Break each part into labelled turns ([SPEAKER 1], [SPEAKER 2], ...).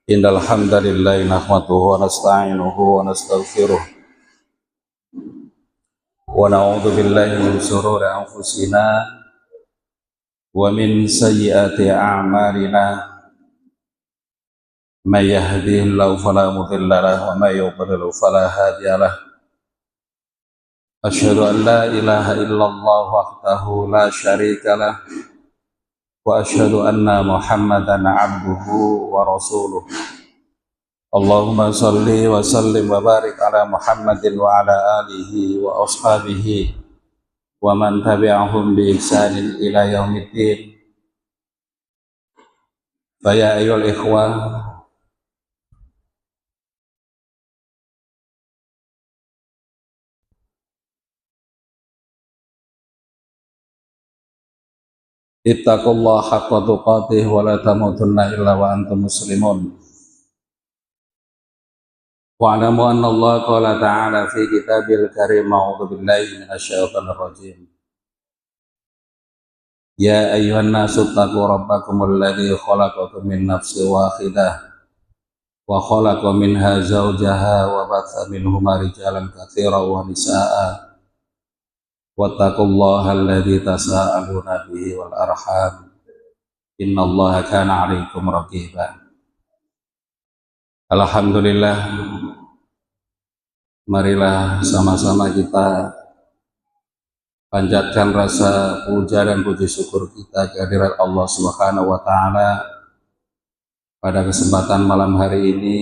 [SPEAKER 1] Innal hamdalillah nahmaduhu wa nasta'inuhu wa nastaghfiruh wa na'udzu billahi min shururi anfusina wa min sayyiati a'malina may yahdihillahu fala mudilla lahu wa may yudlil fala hadiya lahu asyhadu an la ilaha illallah wahdahu la syarika lah wa asyhadu anna muhammadan abduhu wa rasuluh. Allahumma salli wa sallim wa barik ala Muhammadin wa ala alihi wa ashabihi wa man tabi'ahum bi ihsanin ila yaumiddin. Fa ya ayyuhal ikhwah, ittaqullaha haqqa tuqatih wa la tamutunna illa wa antum muslimun. Wa'lamu anna Allah qala ta'ala fi kitabil karim a'udzu billahi minasyaitonir rajim. Ya ayyuhan nasu taqu rabbakumul ladzi khalaqakum min nafsin wahidah wa khalaqa minha zawjaha wa batha minhuma rijalan katsiran wa nisaa'a wattaqullaha alladzi tasaaluna bihi wal arham innallaha kana 'alaikum raqiba. Alhamdulillah, marilah sama-sama kita panjatkan rasa puja dan puji syukur kita kehadirat Allah Subhanahu wa taala. Pada kesempatan malam hari ini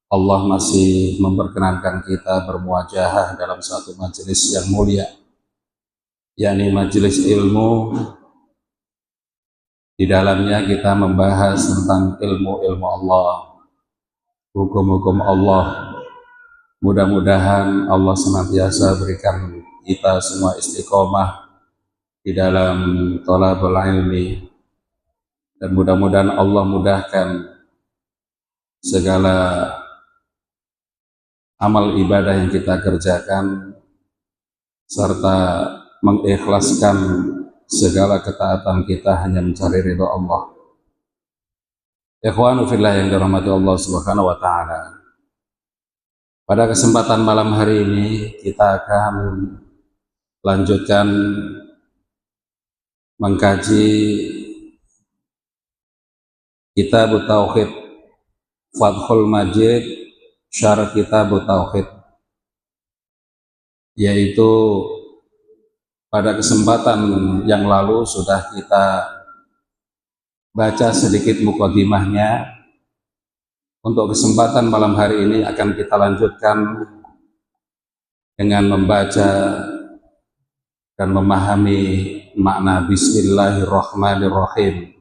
[SPEAKER 1] Allah masih memperkenankan kita bermuajahah dalam satu majelis yang mulia, yakni majelis ilmu. Di dalamnya kita membahas tentang ilmu-ilmu Allah, hukum-hukum Allah. Mudah-mudahan Allah senantiasa berikan kita semua istiqomah di dalam thalabul ilmi, dan mudah-mudahan Allah mudahkan segala amal ibadah yang kita kerjakan serta mengikhlaskan segala ketaatan kita hanya mencari ridha Allah. Ikhwanu fillah yang dirahmati Allah Subhanahu wa taala. Pada kesempatan malam hari ini kita akan lanjutkan mengkaji Kitab Tauhid, Fathul Majid, Syarah Kitab Tauhid, yaitu pada kesempatan yang lalu sudah kita baca sedikit mukadimahnya. Untuk kesempatan malam hari ini akan kita lanjutkan dengan membaca dan memahami makna Bismillahirrahmanirrahim.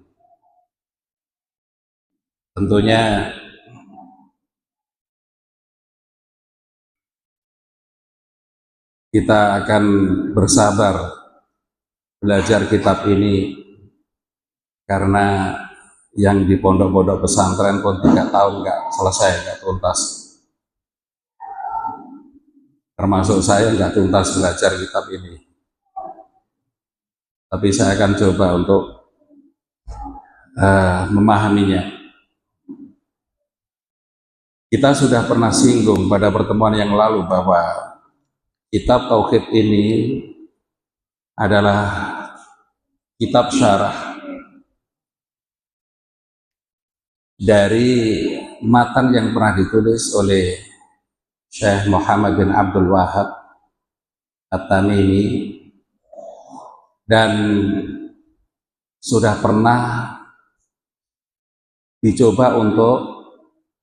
[SPEAKER 1] Tentunya kita akan bersabar belajar kitab ini karena yang di pondok-pondok pesantren pun 3 tahun nggak selesai, nggak tuntas. Termasuk saya nggak tuntas belajar kitab ini. Tapi saya akan coba untuk memahaminya. Kita sudah pernah singgung pada pertemuan yang lalu bahwa kitab Tauhid ini adalah kitab syarah dari matan yang pernah ditulis oleh Syekh Muhammad bin Abdul Wahhab At-Tamimi, dan sudah pernah dicoba untuk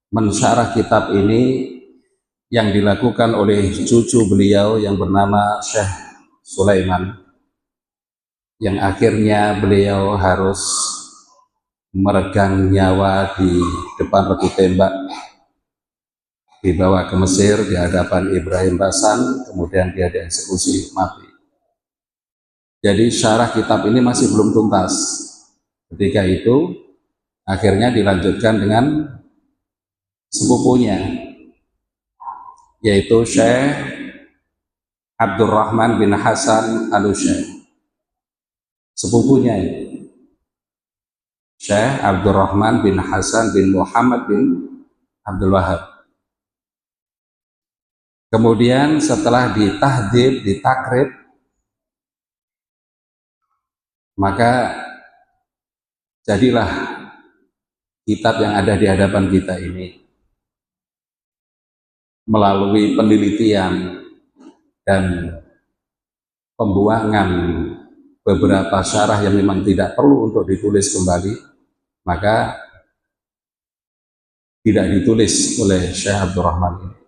[SPEAKER 1] mensyarah kitab ini yang dilakukan oleh cucu beliau yang bernama Syekh Sulaiman, yang akhirnya beliau harus meregang nyawa di depan regu tembak, dibawa ke Mesir di hadapan Ibrahim Basan, kemudian dia dieksekusi mati. Jadi syarah kitab ini masih belum tuntas. Ketika itu akhirnya dilanjutkan dengan sepupunya, yaitu Syekh Abdurrahman bin Hasan Al-Utsyaim, sepupunya ini. Syekh Abdurrahman bin Hasan bin Muhammad bin Abdul Wahab. Kemudian setelah ditahdib, ditakrib, maka jadilah kitab yang ada di hadapan kita ini melalui penelitian dan pembuangan beberapa syarah yang memang tidak perlu untuk ditulis kembali, maka tidak ditulis oleh Syekh Abdurrahman ini.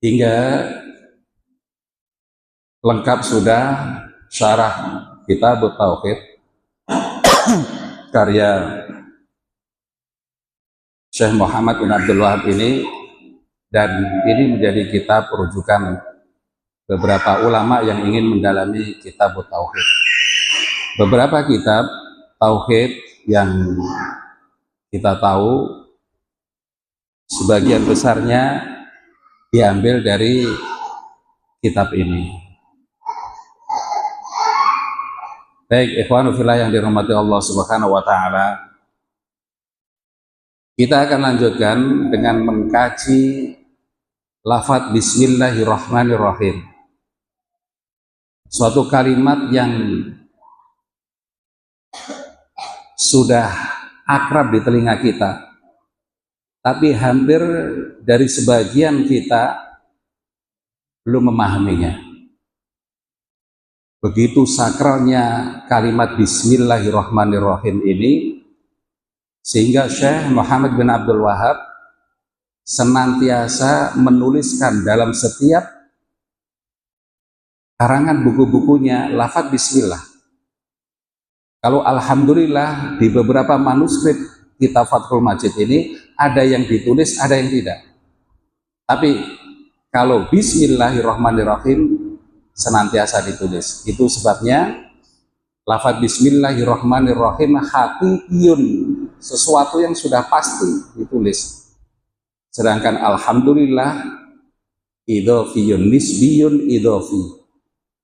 [SPEAKER 1] Hingga lengkap sudah syarah Kitab Tauhid karya Syekh Muhammad bin Abdul Wahab ini, dan ini menjadi kitab rujukan beberapa ulama yang ingin mendalami Kitab Tauhid. Beberapa kitab Tauhid yang kita tahu sebagian besarnya diambil dari kitab ini. Baik, ikhwanu fillah yang dirahmati Allah Subhanahu wa taala, kita akan lanjutkan dengan mengkaji lafaz Bismillahirrahmanirrahim. Suatu kalimat yang sudah akrab di telinga kita, tapi hampir dari sebagian kita belum memahaminya. Begitu sakralnya kalimat Bismillahirrahmanirrahim ini, sehingga Syekh Muhammad bin Abdul Wahab senantiasa menuliskan dalam setiap karangan buku-bukunya lafaz Bismillah. Kalau alhamdulillah di beberapa manuskrip kitab Fathul Majid ini ada yang ditulis, ada yang tidak. Tapi kalau Bismillahirrahmanirrahim senantiasa ditulis. Itu sebabnya lafaz Bismillahirrahmanirrahim hakikiyun, sesuatu yang sudah pasti ditulis. Sedangkan alhamdulillah idhofiyun, nisbiyun idhofi.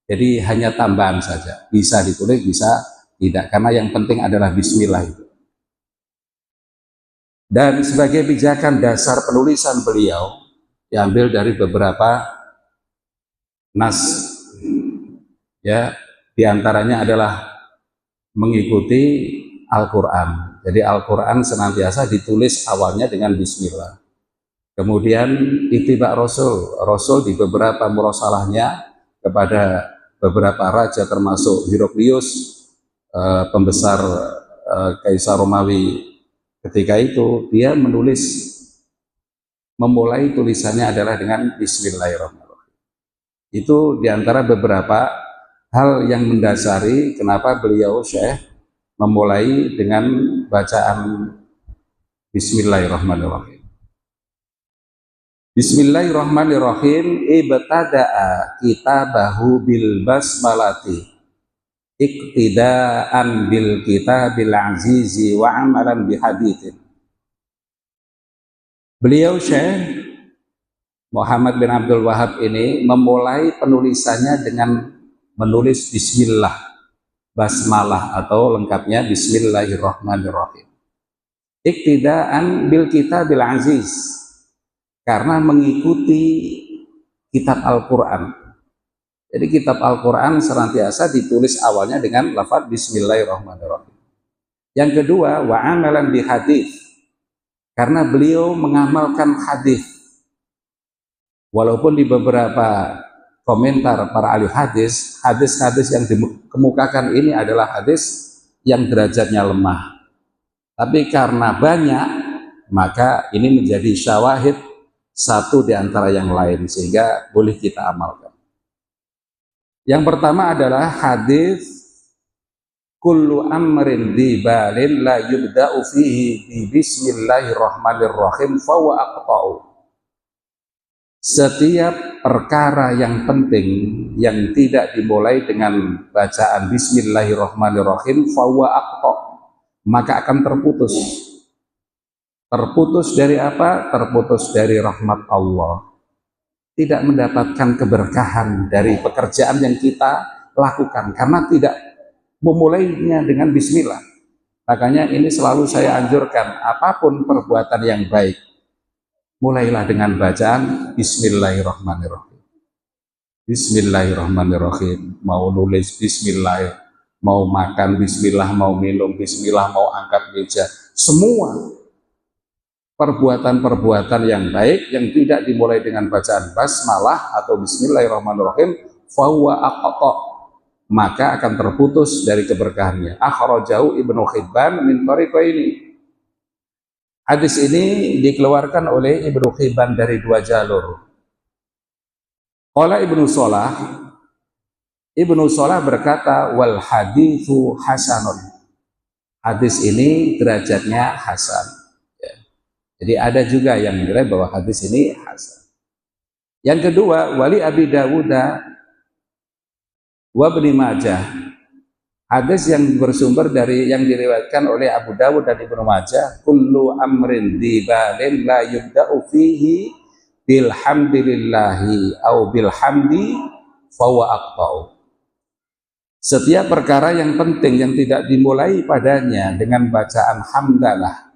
[SPEAKER 1] Jadi hanya tambahan saja. Bisa ditulis, bisa tidak. Karena yang penting adalah bismillah itu. Dan sebagai pijakan dasar penulisan beliau diambil dari beberapa nas, ya, diantaranya adalah mengikuti Al-Quran. Jadi Al-Quran senantiasa ditulis awalnya dengan bismillah. Kemudian ittiba Rasul di beberapa murasalahnya kepada beberapa raja termasuk Heraklius, pembesar Kaisar Romawi ketika itu, dia memulai tulisannya adalah dengan Bismillahirrahmanirrahim. Itu diantara beberapa hal yang mendasari kenapa beliau Syekh memulai dengan bacaan Bismillahirrahmanirrahim. Bismillahirrahmanirrahim. Ibtada'a kitabahu bil basmalati iktidaan bil kitabil azizi wa amalan bihadithin. Beliau Syekh Muhammad bin Abdul Wahab ini memulai penulisannya dengan menulis bismillah, basmalah atau lengkapnya Bismillahirrahmanirrahim. Iktidaan bil kitabil aziz, karena mengikuti kitab Al-Quran. Jadi kitab Al-Quran senantiasa ditulis awalnya dengan lafaz Bismillahirrahmanirrahim. Yang kedua, wa amalan bi hadits, karena beliau mengamalkan hadis. Walaupun di beberapa komentar para ahli hadis, hadis-hadis yang dikemukakan ini adalah hadis yang derajatnya lemah. Tapi karena banyak, maka ini menjadi syawahid satu di antara yang lain, sehingga boleh kita amalkan. Yang pertama adalah hadis kullu amrin dibalin la yubda'u fihi bi bismillahirrahmanirrahim fa huwa aqta'u. Setiap perkara yang penting yang tidak dimulai dengan bacaan bismillahirrahmanirrahim fa huwa aqta', maka akan terputus. Terputus dari apa? Terputus dari rahmat Allah. Tidak mendapatkan keberkahan dari pekerjaan yang kita lakukan karena tidak memulainya dengan bismillah. Makanya ini selalu saya anjurkan, apapun perbuatan yang baik, mulailah dengan bacaan Bismillahirrahmanirrahim. Bismillahirrahmanirrahim. Mau nulis Bismillah, mau makan Bismillah, mau minum Bismillah, mau angkat meja, semua perbuatan-perbuatan yang baik yang tidak dimulai dengan bacaan basmalah atau Bismillahirrahmanirrahim, fahuwa aqta, maka akan terputus dari keberkahannya. Akhrajahu Ibnu Hibban min tariqaini. Hadis ini dikeluarkan oleh Ibnu Hibban dari dua jalur. Qala Ibnu Shalah berkata, wal haditsu hasanun. Hadis ini derajatnya hasan. Ya. Jadi ada juga yang menilai bahwa hadis ini hasan. Yang kedua, wali Abi Dawud wa Ibnu Majah. Hadis yang bersumber dari yang diriwayatkan oleh Abu Dawud dan Ibnu Majah, kullu amrin dibalin la yubda'u fihi bilhamdillahi au bilhamdi fawa aqta'u. Setiap perkara yang penting yang tidak dimulai padanya dengan bacaan hamdalah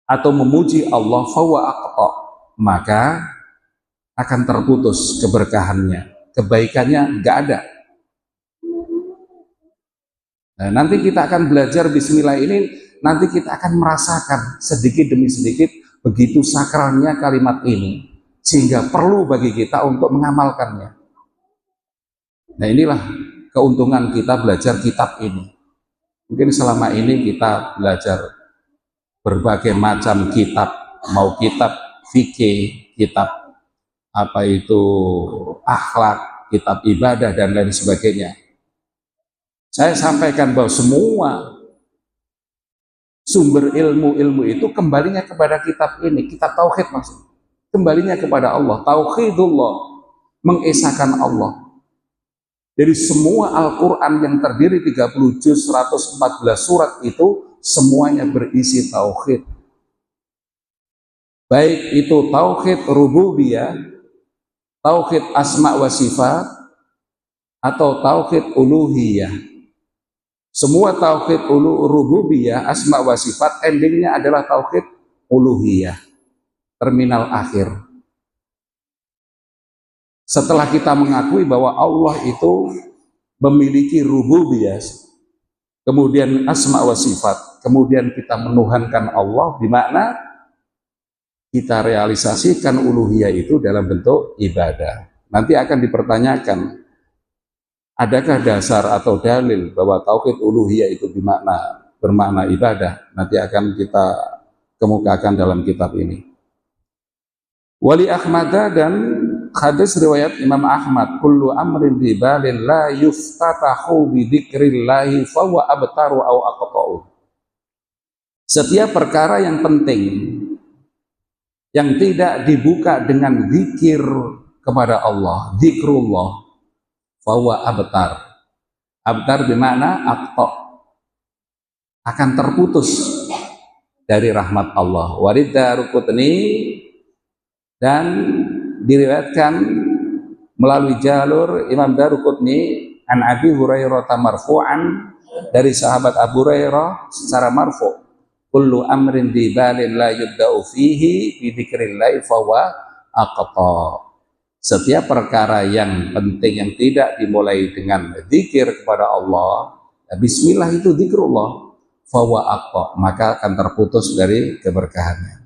[SPEAKER 1] atau memuji Allah, fawa aqta', maka akan terputus keberkahannya, kebaikannya enggak ada. Nah, nanti kita akan belajar Bismillah ini, nanti kita akan merasakan sedikit demi sedikit begitu sakralnya kalimat ini, sehingga perlu bagi kita untuk mengamalkannya. Nah, inilah keuntungan kita belajar kitab ini. Mungkin selama ini kita belajar berbagai macam kitab, mau kitab fikih, kitab apa itu akhlak, kitab ibadah dan lain sebagainya. Saya sampaikan bahwa semua sumber ilmu itu kembalinya kepada kitab ini, kitab tauhid maksudnya. Kembalinya kepada Allah, tauhidullah, mengesahkan Allah. Dari semua Al-Quran yang terdiri 30 juz, 114 surat itu semuanya berisi tauhid. Baik itu tauhid rububiyah, tauhid asma wa sifat, atau tauhid uluhiyah. Semua tauhid rububiyah, asma wa sifat, endingnya adalah tauhid uluhiyah, terminal akhir. Setelah kita mengakui bahwa Allah itu memiliki rububiyah, kemudian asma wa sifat, kemudian kita menuhankan Allah, di mana kita realisasikan uluhiyah itu dalam bentuk ibadah. Nanti akan dipertanyakan, adakah dasar atau dalil bahwa tauhid uluhiyah itu bermakna ibadah? Nanti akan kita kemukakan dalam kitab ini. Wali Ahmad dan hadis riwayat Imam Ahmad, kullu amrin dibalin la yuftatahu bi dzikrillahi fa huwa abtaru au aqta'u. Setiap perkara yang penting yang tidak dibuka dengan zikir kepada Allah, zikrullah, fahuwa abtar. Abtar bermakna aqta', akan terputus dari rahmat Allah. Warid Daruqutni, dan diriwayatkan melalui jalur Imam Daruqutni an Abi Hurairah marfu'an, dari sahabat Abu Hurairah secara marfu', kullu amrin dibalin la yubda'u fihi bi dzikrillah fahuwa aqta'. Setiap perkara yang penting yang tidak dimulai dengan zikir kepada Allah, bismillah itu zikrullah, fahuwa aqta', maka akan terputus dari keberkahannya.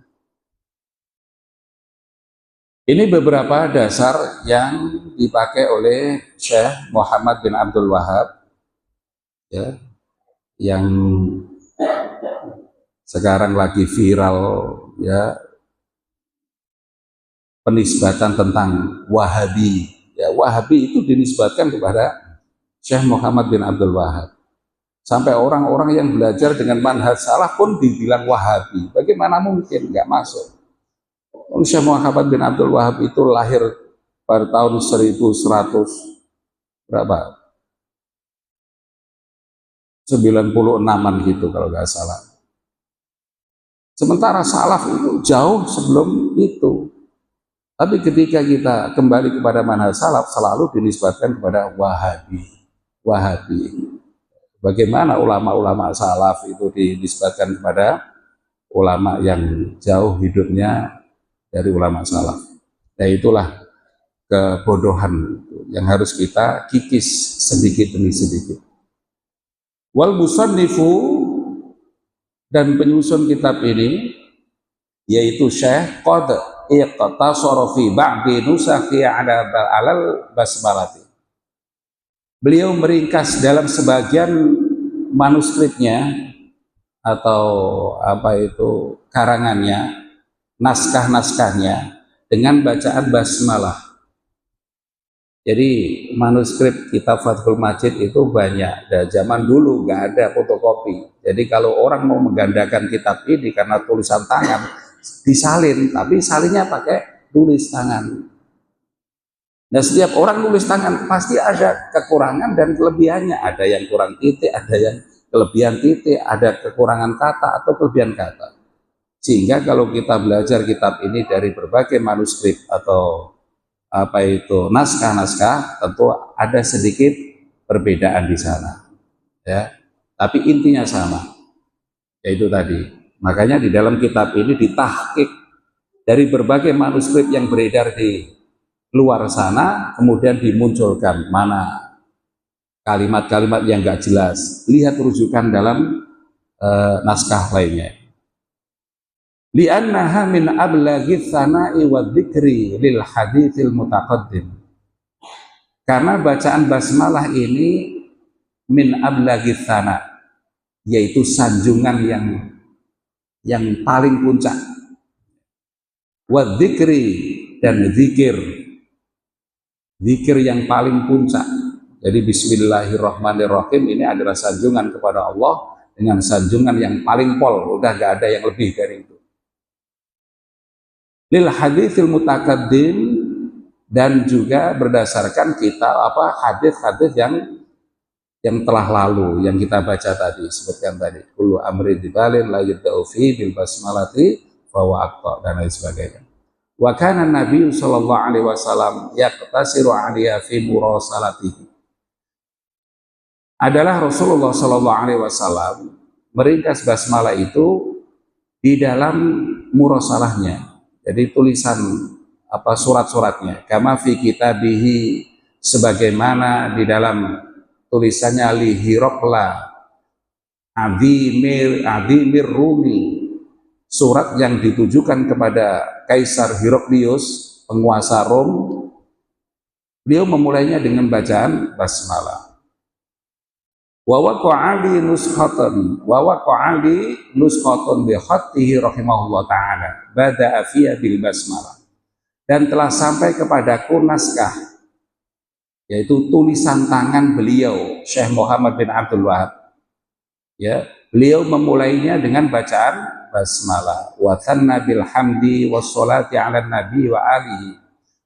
[SPEAKER 1] Ini beberapa dasar yang dipakai oleh Syekh Muhammad bin Abdul Wahab, ya, yang sekarang lagi viral, ya, penisbatan tentang Wahabi. Ya, Wahabi itu dinisbatkan kepada Syekh Muhammad bin Abdul Wahab. Sampai orang-orang yang belajar dengan manhaj salaf pun dibilang Wahabi. Bagaimana mungkin? Nggak masuk. Syekh Muhammad bin Abdul Wahab itu lahir pada tahun 1100 berapa? 96-an gitu kalau nggak salah. Sementara salaf itu jauh sebelum itu. Tapi ketika kita kembali kepada manhaj salaf, selalu dinisbatkan kepada Wahabi. Wahabi. Bagaimana ulama-ulama salaf itu dinisbatkan kepada ulama yang jauh hidupnya dari ulama salaf. Nah itulah kebodohan yang harus kita kikis sedikit demi sedikit. Wal musannifu, dan penyusun kitab ini yaitu Syekh qad iqtasara fi ba'di nusakhi ala alal basmalati. Beliau meringkas dalam sebagian manuskripnya atau karangannya, naskah-naskahnya dengan bacaan basmalah. Jadi manuskrip kitab Fathul Majid itu banyak. Dan zaman dulu nggak ada fotokopi. Jadi kalau orang mau menggandakan kitab ini karena tulisan tangan, disalin, tapi salinnya pakai tulis tangan. Nah setiap orang tulis tangan pasti ada kekurangan dan kelebihannya. Ada yang kurang titik, ada yang kelebihan titik, ada kekurangan kata atau kelebihan kata. Sehingga kalau kita belajar kitab ini dari berbagai manuskrip atau naskah-naskah, tentu ada sedikit perbedaan di sana, ya. Tapi intinya sama, yaitu tadi. Makanya di dalam kitab ini ditahqiq dari berbagai manuskrip yang beredar di luar sana, kemudian dimunculkan mana kalimat-kalimat yang nggak jelas. Lihat rujukan dalam naskah lainnya. Li'annaha min ablaghi tsana'i wa dzikri lil haditsil mutaqaddim. Karena bacaan basmalah ini min ablaghi tsana, yaitu sanjungan yang paling puncak. Wa dzikri, dan zikir yang paling puncak. Jadi bismillahirrahmanirrahim ini adalah sanjungan kepada Allah dengan sanjungan yang paling pol, udah gak ada yang lebih dari itu. Lil haditsil mutaqaddim, dan juga berdasarkan kita hadis-hadis yang telah lalu yang kita baca tadi, sebutkan tadi, kullu amri dibalin la yudau fi bil basmalati fa huwa aqta, dan lain sebagainya. Wa kana Nabi sallallahu alaihi wasallam yaqtasiru 'alaiha fi murasalatihi. Adalah Rasulullah sallallahu alaihi wasallam meringkas basmalah itu di dalam murasalahnya. Jadi tulisan surat-suratnya, kama fi kitabihi, sebagaimana di dalam tulisannya li Hiraqla Adhimir Rumi, surat yang ditujukan kepada Kaisar Heraklius, penguasa Rom. Beliau memulainya dengan bacaan basmalah. Wa waqa'ali nuskhatun bi khattihi rahimahullah ta'ala bada'a fiha bil basmalah. Dan telah sampai kepadaku naskah, yaitu tulisan tangan beliau Syekh Muhammad bin Abdul Wahab, ya, beliau memulainya dengan bacaan basmalah. Wa thanna bil hamdi was salati 'ala nabi wa alihi.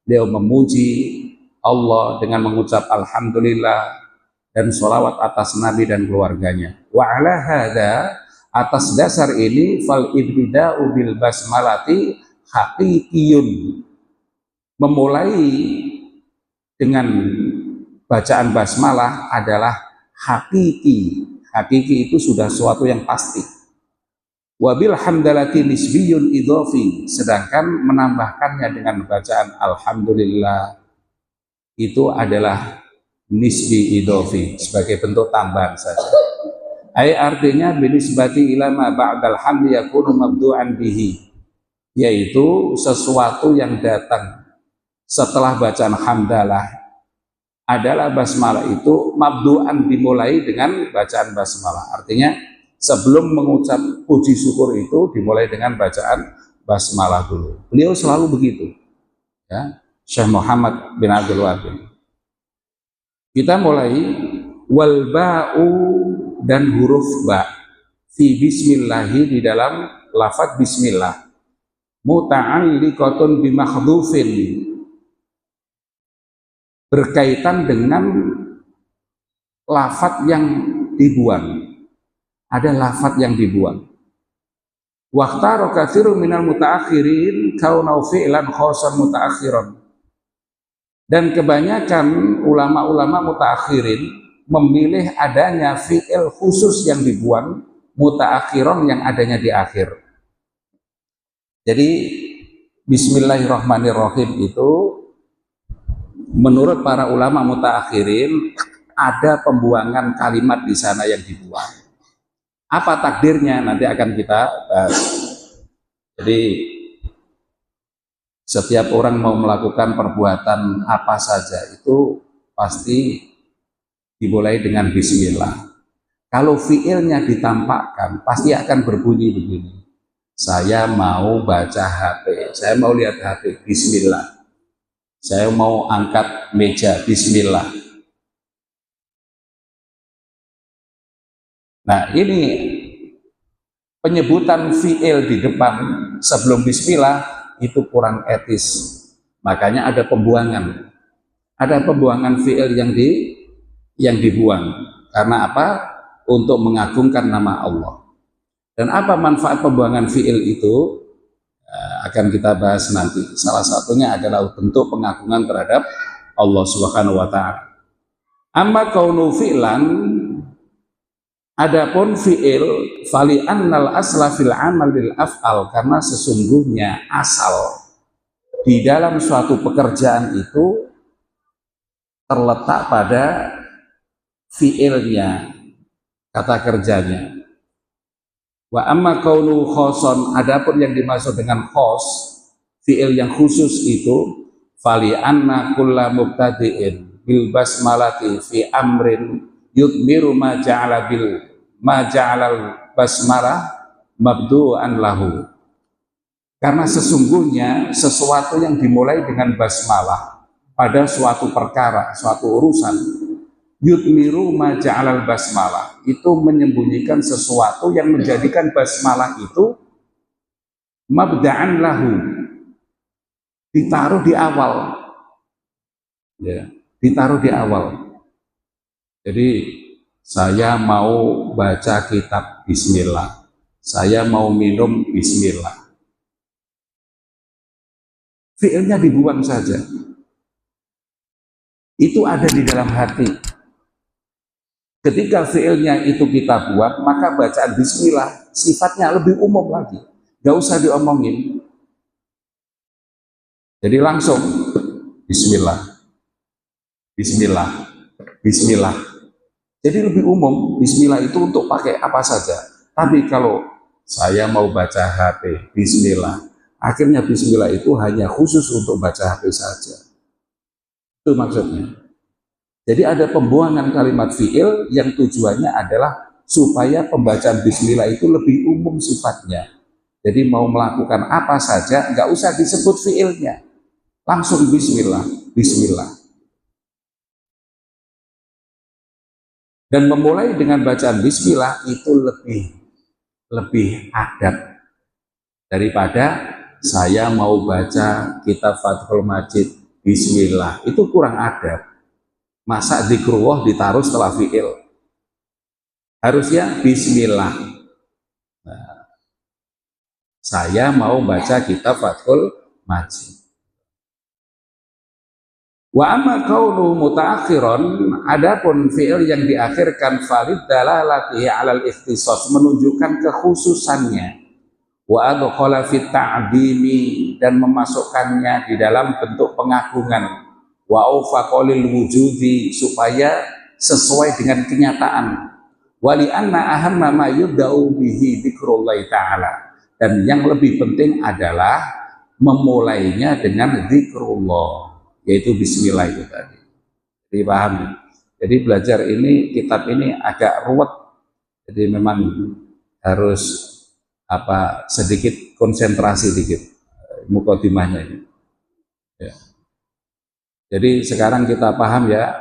[SPEAKER 1] Beliau memuji Allah dengan mengucap alhamdulillah dan sholawat atas Nabi dan keluarganya. Wa ala hadza, atas dasar ini, fal ibtida'u bil basmalati haqiqiyun. Memulai dengan bacaan basmalah adalah hakiki. Hakiki itu sudah suatu yang pasti. Wa bil hamdalati nisbiyun idhofi, sedangkan menambahkannya dengan bacaan alhamdulillah itu adalah nisbi idhofi, sebagai bentuk tambahan saja. Artinya binisbati ila ma ba'dal hamdi yakunu mabdu'an bihi, yaitu sesuatu yang datang setelah bacaan hamdalah adalah basmalah itu mabdu'an, dimulai dengan bacaan basmalah. Artinya sebelum mengucap puji syukur itu dimulai dengan bacaan basmalah dulu. Beliau selalu begitu, ya, Syekh Muhammad bin Abdul Wahab. Kita mulai wal ba'u, dan huruf ba fi bismillahi, di dalam lafaz bismillah, muta'alliqatun bi makhdhufin, berkaitan dengan lafaz yang dibuang. Ada lafaz yang dibuang. Waqtara katsirun minal mutaakhirin kaunau fi'lan khossan mutaakhiran. Dan kebanyakan ulama-ulama mutaakhirin memilih adanya fi'il khusus yang dibuang, mutaakhiron yang adanya di akhir. Jadi Bismillahirrahmanirrahim itu menurut para ulama mutaakhirin ada pembuangan kalimat di sana yang dibuang. Apa takdirnya nanti akan kita bahas. Jadi setiap orang mau melakukan perbuatan apa saja itu pasti dimulai dengan bismillah. Kalau fiilnya ditampakkan pasti akan berbunyi begini. Saya mau baca HP, saya mau lihat HP, bismillah. Saya mau angkat meja, bismillah. Nah, ini penyebutan fiil di depan sebelum bismillah itu kurang etis. Makanya ada pembuangan. Ada pembuangan fiil yang dibuang. Karena apa? Untuk mengagungkan nama Allah. Dan apa manfaat pembuangan fiil itu? Akan kita bahas nanti. Salah satunya adalah bentuk pengagungan terhadap Allah Subhanahu wa taala. Amma kaunu fi'lan, adapun fi'il fali annal asla fil amal lil af'al, karena sesungguhnya asal di dalam suatu pekerjaan itu terletak pada fi'ilnya, kata kerjanya. Wa amma kaunu khoson, adapun yang dimaksud dengan khos, fi'il yang khusus itu fali anna kulla mubtadi'in bil basmalati fi amrin yudmiru ma ja'alal basmalah mabdu'an lahu. Karena sesungguhnya sesuatu yang dimulai dengan basmalah pada suatu perkara, suatu urusan, yudmiru ma ja'alal basmalah, itu menyembunyikan sesuatu yang menjadikan basmalah itu mabda'an lahu, ditaruh di awal, ya, ditaruh di awal. Jadi saya mau baca kitab bismillah, saya mau minum bismillah, fiilnya dibuang saja, itu ada di dalam hati. Ketika fiilnya itu kita buat, maka bacaan bismillah sifatnya lebih umum lagi, gak usah diomongin. Jadi langsung bismillah, bismillah, bismillah. Jadi lebih umum, bismillah itu untuk pakai apa saja. Tapi kalau saya mau baca HP, bismillah, akhirnya bismillah itu hanya khusus untuk baca HP saja. Itu maksudnya. Jadi ada pembuangan kalimat fi'il yang tujuannya adalah supaya pembacaan bismillah itu lebih umum sifatnya. Jadi mau melakukan apa saja, nggak usah disebut fi'ilnya. Langsung bismillah, bismillah. Dan memulai dengan bacaan bismillah itu lebih adab daripada saya mau baca kitab Fathul Majid, bismillah. Itu kurang adab. Masa zikrullah ditaruh setelah fi'il? Harusnya bismillah. Nah, saya mau baca kitab Fathul Majid. Wa amma kaunu mutaakhiran, adapun fi'il yang diakhirkan falid dalalatihi 'alal ikhtisas, menunjukkan kekhususannya. Wa adkhala fit ta'dimi, dan memasukkannya di dalam bentuk pengagungan. Wa aufaqolil wujudi, supaya sesuai dengan kenyataan. Wali anna ahamma ma yubda'u bihi dzikrullahi ta'ala, dan yang lebih penting adalah memulainya dengan zikrullah, yaitu bismillah itu tadi. Jadi paham? Jadi belajar ini, kitab ini agak ruwet, jadi memang harus sedikit konsentrasi dikit mukadimahnya ini. Ya. Jadi sekarang kita paham ya,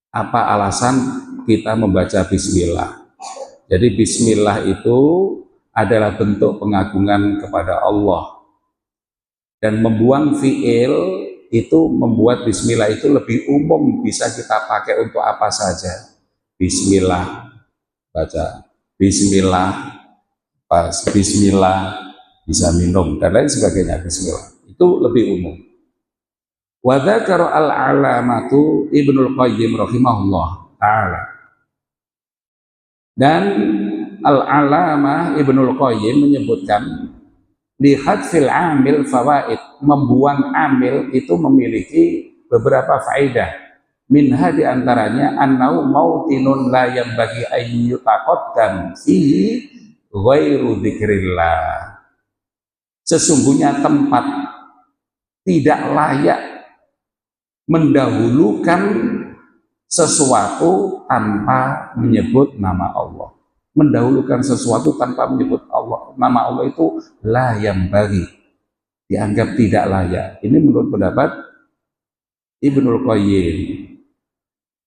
[SPEAKER 1] apa alasan kita membaca bismillah. Jadi bismillah itu adalah bentuk pengagungan kepada Allah. Dan membuang fi'il itu membuat bismillah itu lebih umum, bisa kita pakai untuk apa saja. Bismillah, baca bismillah, pas bismillah, bisa minum, dan lain sebagainya. Bismillah itu lebih umum. Wa dzakara al-alamatu Ibnul Qayyim rahimahullah, Ta'ala. Dan Al-Alamah Ibnul Qayyim menyebutkan di hadfil amil fawaid, membuang amil itu memiliki beberapa faedah. Minha diantaranya annau mautinun la yanbaghi ayyutaqaddam fihi ghairu dzikrillah. Sesungguhnya tempat tidak layak mendahulukan sesuatu tanpa menyebut nama Allah. Mendahulukan sesuatu tanpa menyebut Allah, nama Allah itu la yanbaghi, dianggap tidak layak. Ini menurut pendapat Ibnul Qayyim,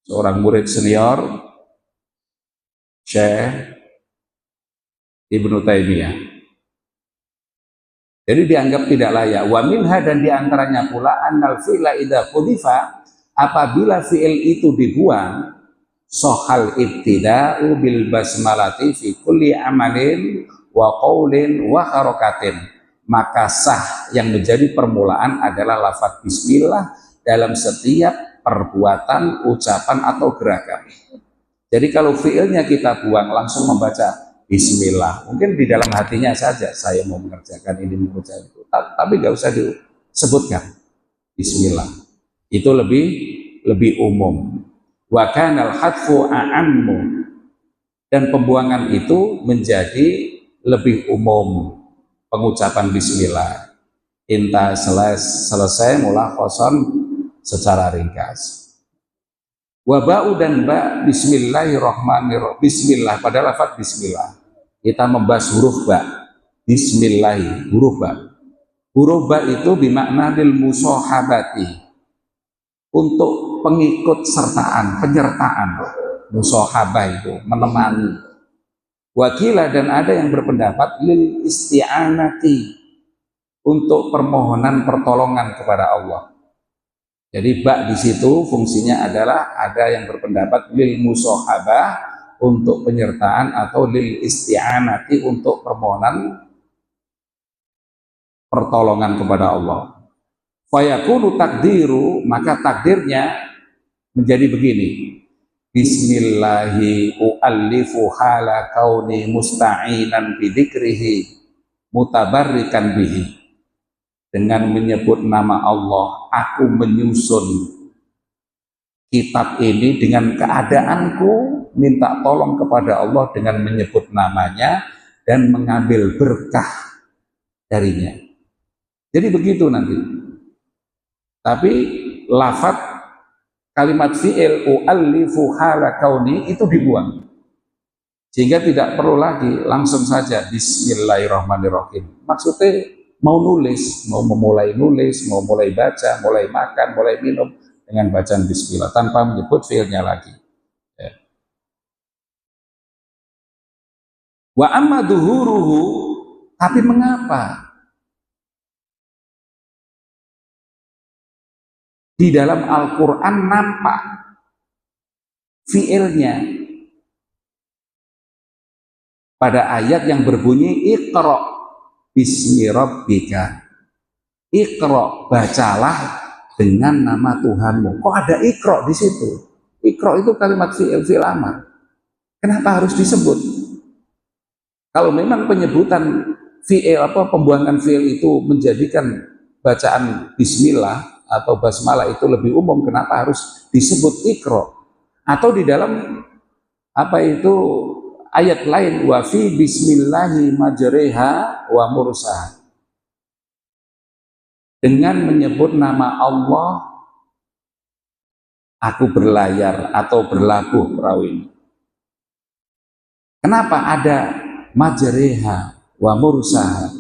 [SPEAKER 1] seorang murid senior Syekh Ibnu Taimiyah. Jadi dianggap tidak layak. Wa minha, dan diantaranya pula annal fi'la idza qudifa, apabila fi'il itu dibuang, sohal ibtida'u bil basmalati fi kulli amalin wa qaulin wa harakatin, maka sah yang menjadi permulaan adalah lafaz bismillah dalam setiap perbuatan, ucapan atau gerakan. Jadi kalau fi'ilnya kita buang, langsung membaca bismillah, mungkin di dalam hatinya saja, saya mau mengerjakan ini, mengerjakan itu, tapi nggak usah disebutkan bismillah, itu lebih umum. Wa kanal hadfu a'ammu, dan pembuangan itu menjadi lebih umum pengucapan bismillah. Inta selesai mulakhoson secara ringkas. Wa ba'u, dan ba bismillahirrahmanirrahim, bismillah pada lafaz bismillah. Kita membahas huruf ba, bismillahi, huruf ba. Huruf ba itu bimakna lil musahabati, untuk pengikut sertaan, penyertaan. Musahabah itu menemani. Wakilah, dan ada yang berpendapat lil isti'anati, untuk permohonan pertolongan kepada Allah. Jadi ba di situ fungsinya adalah, ada yang berpendapat lil musahabah, untuk penyertaan, atau lil isti'anati, untuk permohonan pertolongan kepada Allah. Fayakunu takdiru, maka takdirnya menjadi begini: bismillahi u'allifu hala kauni musta'inan bidikrihi mutabarrikan bihi. Dengan menyebut nama Allah, aku menyusun kitab ini dengan keadaanku minta tolong kepada Allah dengan menyebut namanya dan mengambil berkah darinya. Jadi begitu nanti. Tapi lafaz kalimat fi'il u'allifu hala kauni itu dibuang, sehingga tidak perlu lagi, langsung saja bismillahirrahmanirrahim. Maksudnya mau nulis, mau memulai nulis, mau mulai baca, mulai makan, mulai minum dengan bacaan bismillah tanpa menyebut fi'ilnya lagi. Ya. Wa amma duhuruhu, tapi mengapa di dalam Al-Quran nampak fi'ilnya pada ayat yang berbunyi Iqra bismi rabbika, Iqra, bacalah dengan nama Tuhanmu. Kok ada Iqra di situ? Iqra itu kalimat fi'il amar. Kenapa harus disebut? Kalau memang penyebutan fi'il, pembuangan fi'il itu menjadikan bacaan bismillah atau basmalah itu lebih umum, kenapa harus disebut Iqra? Atau di dalam ayat lain, wa fi bismillahi majriha wa mursaha, dengan menyebut nama Allah aku berlayar atau berlabuh perahu ini. Kenapa ada majriha wa mursaha?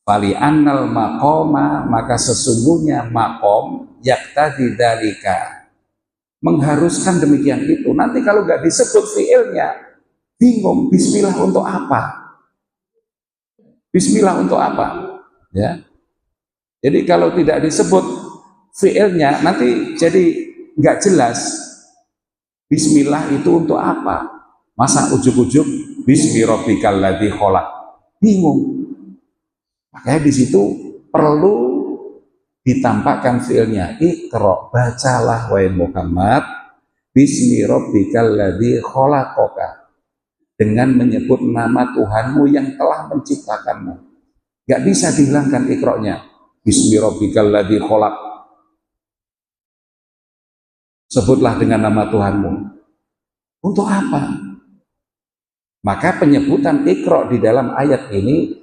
[SPEAKER 1] Fali annal maqama, maka sesungguhnya maqam yaktadi dzalika, mengharuskan demikian itu. Nanti kalau nggak disebut fiilnya, bingung, bismillah untuk apa? Bismillah untuk apa? Ya. Jadi kalau tidak disebut fiilnya, nanti jadi nggak jelas bismillah itu untuk apa? Masa ujuk-ujuk bismi rabbikal ladzi khalaq, bingung. Makanya di situ perlu ditampakkan fiilnya. Iqra, bacalah wahai Muhammad bismi rabbikal ladzi khalaqaka, dengan menyebut nama Tuhanmu yang telah menciptakanmu. Gak bisa dihilangkan iqra-nya. Bismi rabbikal ladzi khalaq. Sebutlah dengan nama Tuhanmu. Untuk apa? Maka penyebutan iqra di dalam ayat ini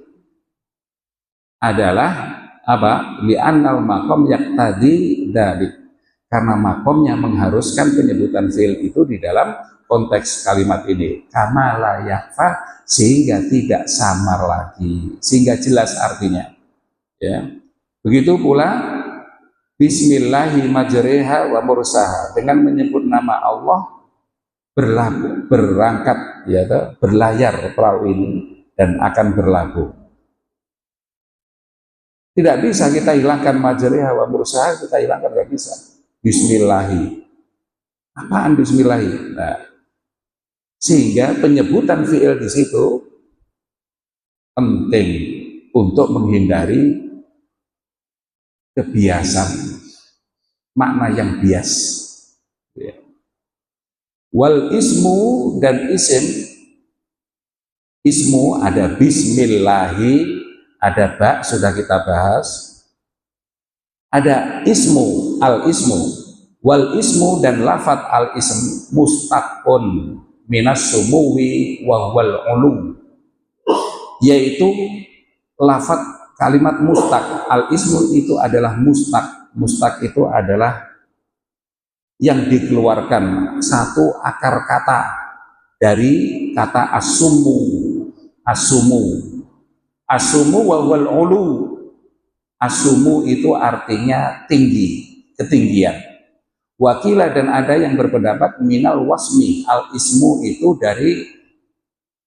[SPEAKER 1] adalah apa? Li'annal maqam yaqtadi dzalik. Karena makomnya mengharuskan penyebutan fi'il itu di dalam konteks kalimat ini. Kama la yakfa, sehingga tidak samar lagi, sehingga jelas artinya. Ya. Begitu pula bismillahi majriha wa mursaha, dengan menyebut nama Allah berangkat, ya, berlayar perahu ini dan akan berlabuh. Tidak bisa kita hilangkan majriha wa mursaha, kita hilangkan, tidak bisa. Bismillahi. Apaan bismillahi? Nah, sehingga penyebutan fi'il di situ penting untuk menghindari kebiasaan, makna yang bias. Wal ismu, dan isim, ismu ada bismillahi, ada ba, sudah kita bahas. Ada ismu, al-ismu, wal ismu, dan lafat al-ism mustaqun minas sumuwi wa wal ulum, yaitu lafat kalimat mustaq. Al-ismu itu adalah mustaq. Mustaq itu adalah yang dikeluarkan satu akar kata dari kata asumu. Asumu, asumu wa wal ulu. Asumu itu artinya tinggi, ketinggian. Wakilah, dan ada yang berpendapat minal wasmi, al ismu itu dari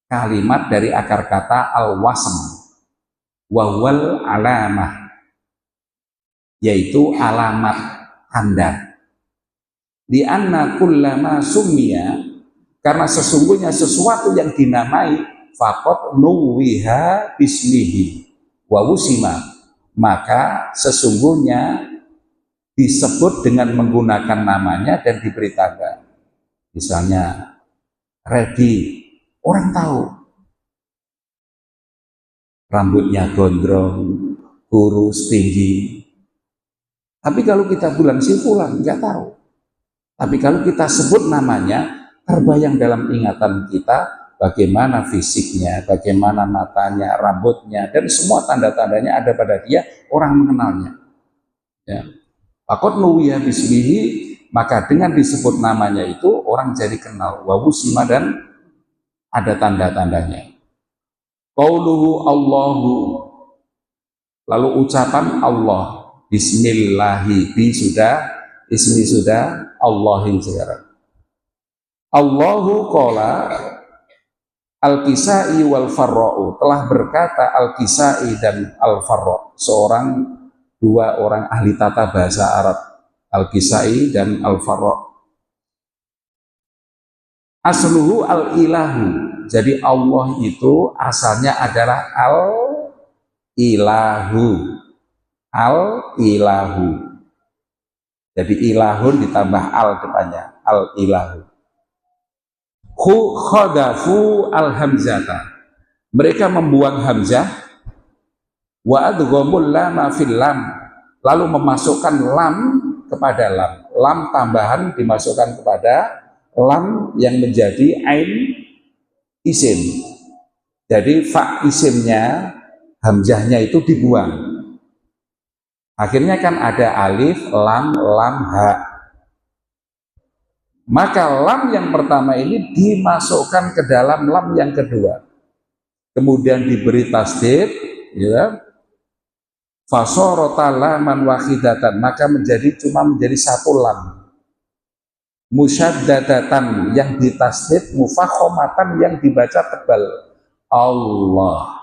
[SPEAKER 1] kalimat dari akar kata al wasm, wawal alamah, yaitu alamat tanda. Di anna kullama summiya, karena sesungguhnya sesuatu yang dinamai faqad nuwiha bismihi wa wusima, maka sesungguhnya disebut dengan menggunakan namanya dan diberi tanda. Misalnya Reddy, orang tahu rambutnya gondrong, kurus, tinggi. Tapi kalau kita bilang si fulan, nggak tahu. Tapi kalau kita sebut namanya, terbayang dalam ingatan kita bagaimana fisiknya, bagaimana matanya, rambutnya, dan semua tanda-tandanya ada pada dia, orang mengenalnya. Ya. Faqad nuwiya bismihi, maka dengan disebut namanya itu orang jadi kenal. Wa wusima, dan ada tanda-tandanya. Qauluhu Allahu, lalu ucapan Allah, bismillahi, bi sudah, ismi sudah, Allahin sekarang. Allahu qala Al-Kisai wal Farra'u, telah berkata Al-Kisai dan Al-Farra', dua orang ahli tata bahasa Arab, Al-Kisai dan Al-Farra'. Asluhu al-ilahu, jadi Allah itu asalnya adalah al-ilahu. Al-ilahu, jadi ilahun ditambah al depannya, al-ilahu. Khadafu al-hamzata, mereka membuang hamzah, wa adghamul lama fil lam, lalu memasukkan lam kepada lam. Lam tambahan dimasukkan kepada lam yang menjadi ain isim. Jadi fa isimnya, hamzahnya itu dibuang. Akhirnya kan ada alif, lam, ha. Maka lam yang pertama ini dimasukkan ke dalam lam yang kedua. Kemudian diberi tasdid, ya. Fasorota laman wahidatan, maka cuma menjadi satu lam. Musyaddadatan, yang ditasdid, mufakhomatan, yang dibaca tebal. Allah.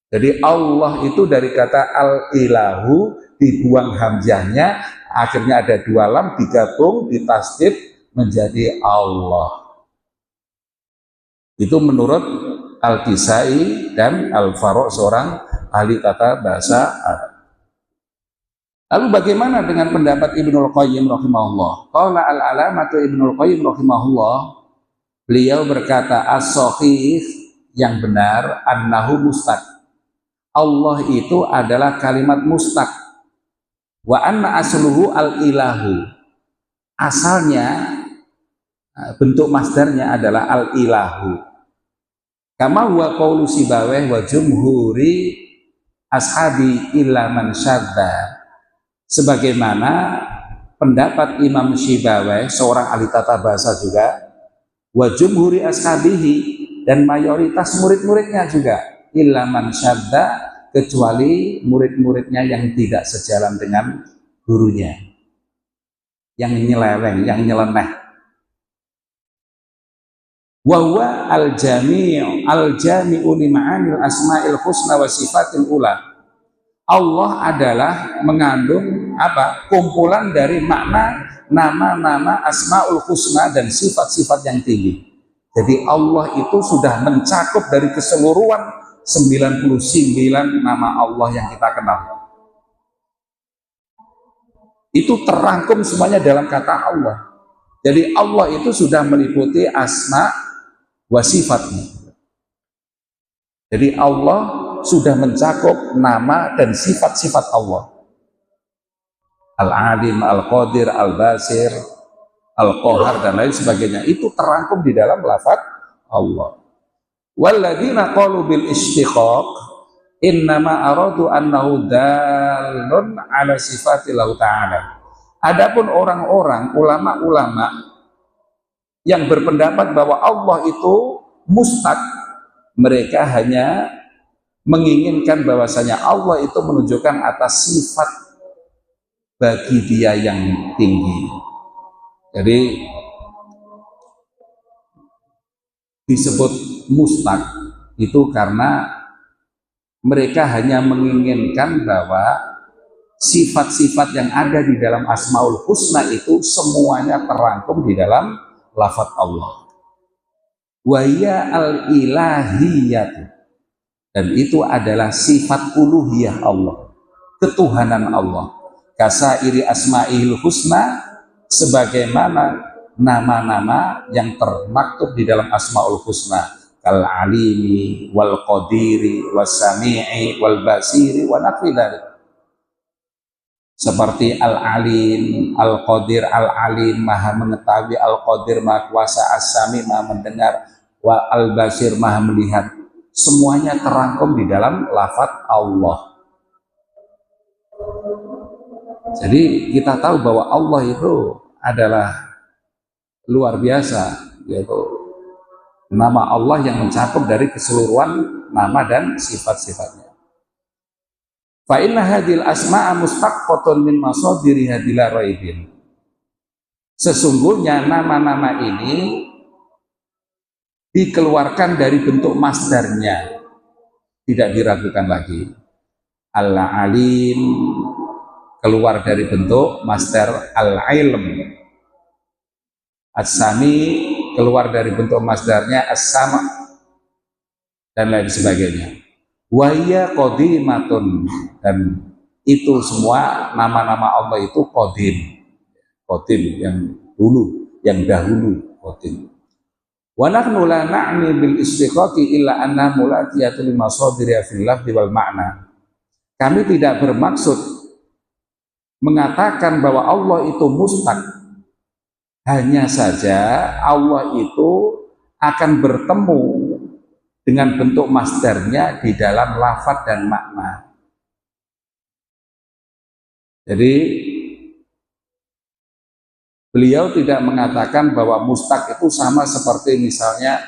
[SPEAKER 1] Jadi Allah itu dari kata al-ilahu, dibuang hamzahnya, akhirnya ada dua lam digabung, ditasdid menjadi Allah. Itu menurut Al-Kisai dan Al-Farra', seorang ahli tata bahasa Arab. Lalu bagaimana dengan pendapat Ibnul Qayyim rahimahullah? Qala al-alamatu Ibnul Qayyim rahimahullah, beliau berkata as-sahih, yang benar, annahu mustaq. Allah itu adalah kalimat mustaq. Wa anna asluhu al-ilahu. Asalnya, bentuk masdarnya adalah al-ilahu. Kama huwa qaulu Sibawayh wa jumhuri ashabi illa man syadda. Sebagaimana pendapat Imam Sibawayh, seorang ahli tata bahasa juga, wa jumhuri ashabihi, dan mayoritas murid-muridnya juga, illa man syadda, kecuali murid-muridnya yang tidak sejalan dengan gurunya, yang nyeleweng, yang nyeleneh. Wa huwa al-jami'u li ma'anil asma'il husna wa sifatil ula. Allah adalah mengandung apa? Kumpulan dari makna nama-nama asma'ul husna dan sifat-sifat yang tinggi. Jadi Allah itu sudah mencakup dari keseluruhan 99 nama Allah yang kita kenal. Itu terangkum semuanya dalam kata Allah. Jadi Allah itu sudah meliputi asma wa sifatnya. Jadi Allah sudah mencakup nama dan sifat-sifat Allah. Al-Alim, Al-Qadir, Al-Basir, Al-Qahar, dan lain sebagainya. Itu terangkum di dalam lafaz Allah. Walladzina qalu bil istiqaq innama aradu annahu dalun ala sifatillah ta'ala. Adapun orang-orang, ulama-ulama yang berpendapat bahwa Allah itu mustaq, mereka hanya menginginkan bahwasanya Allah itu menunjukkan atas sifat bagi dia yang tinggi. Jadi disebut mustaq itu karena mereka hanya menginginkan bahwa sifat-sifat yang ada di dalam Asmaul Husna itu semuanya terangkum di dalam lafaz Allah. Wa ya al-ilahiyat, dan itu adalah sifat uluhiyah Allah, ketuhanan Allah. Kasairi asma'il husna, sebagaimana nama-nama yang termaktub di dalam Asmaul Husna, kal alimi wal qadiri was sami'i wal basiri wa nahwi dzalik. Seperti Al-Alim, Al-Qadir, Al-Alim maha mengetahui, Al-Qadir maha kuasa, As-Sami maha mendengar, wa Al-Basir maha melihat. Semuanya terangkum di dalam lafaz Allah. Jadi kita tahu bahwa Allah itu adalah luar biasa, yaitu nama Allah yang mencakup dari keseluruhan nama dan sifat-sifatnya. Fa inna hadhil asma'a mustaqqatun min masadiri hadila raibin. Sesungguhnya nama-nama ini dikeluarkan dari bentuk masdarnya, tidak diragukan lagi. Al-Alim keluar dari bentuk masdar al-ilm. As-Sami keluar dari bentuk masdarnya as-sama, dan lain sebagainya. Wahya qadimatun, dan itu semua nama-nama Allah itu qadim, yang dulu, yang dahulu, qadim. Wa nahnu la na'ni bil istiqaqi illa anna mulatiyatu limasadiri fil lafzi wal ma'na. Kami tidak bermaksud mengatakan bahwa Allah itu mustaq, hanya saja Allah itu akan bertemu dengan bentuk masdarnya di dalam lafaz dan makna. Jadi beliau tidak mengatakan bahwa mustaq itu sama seperti misalnya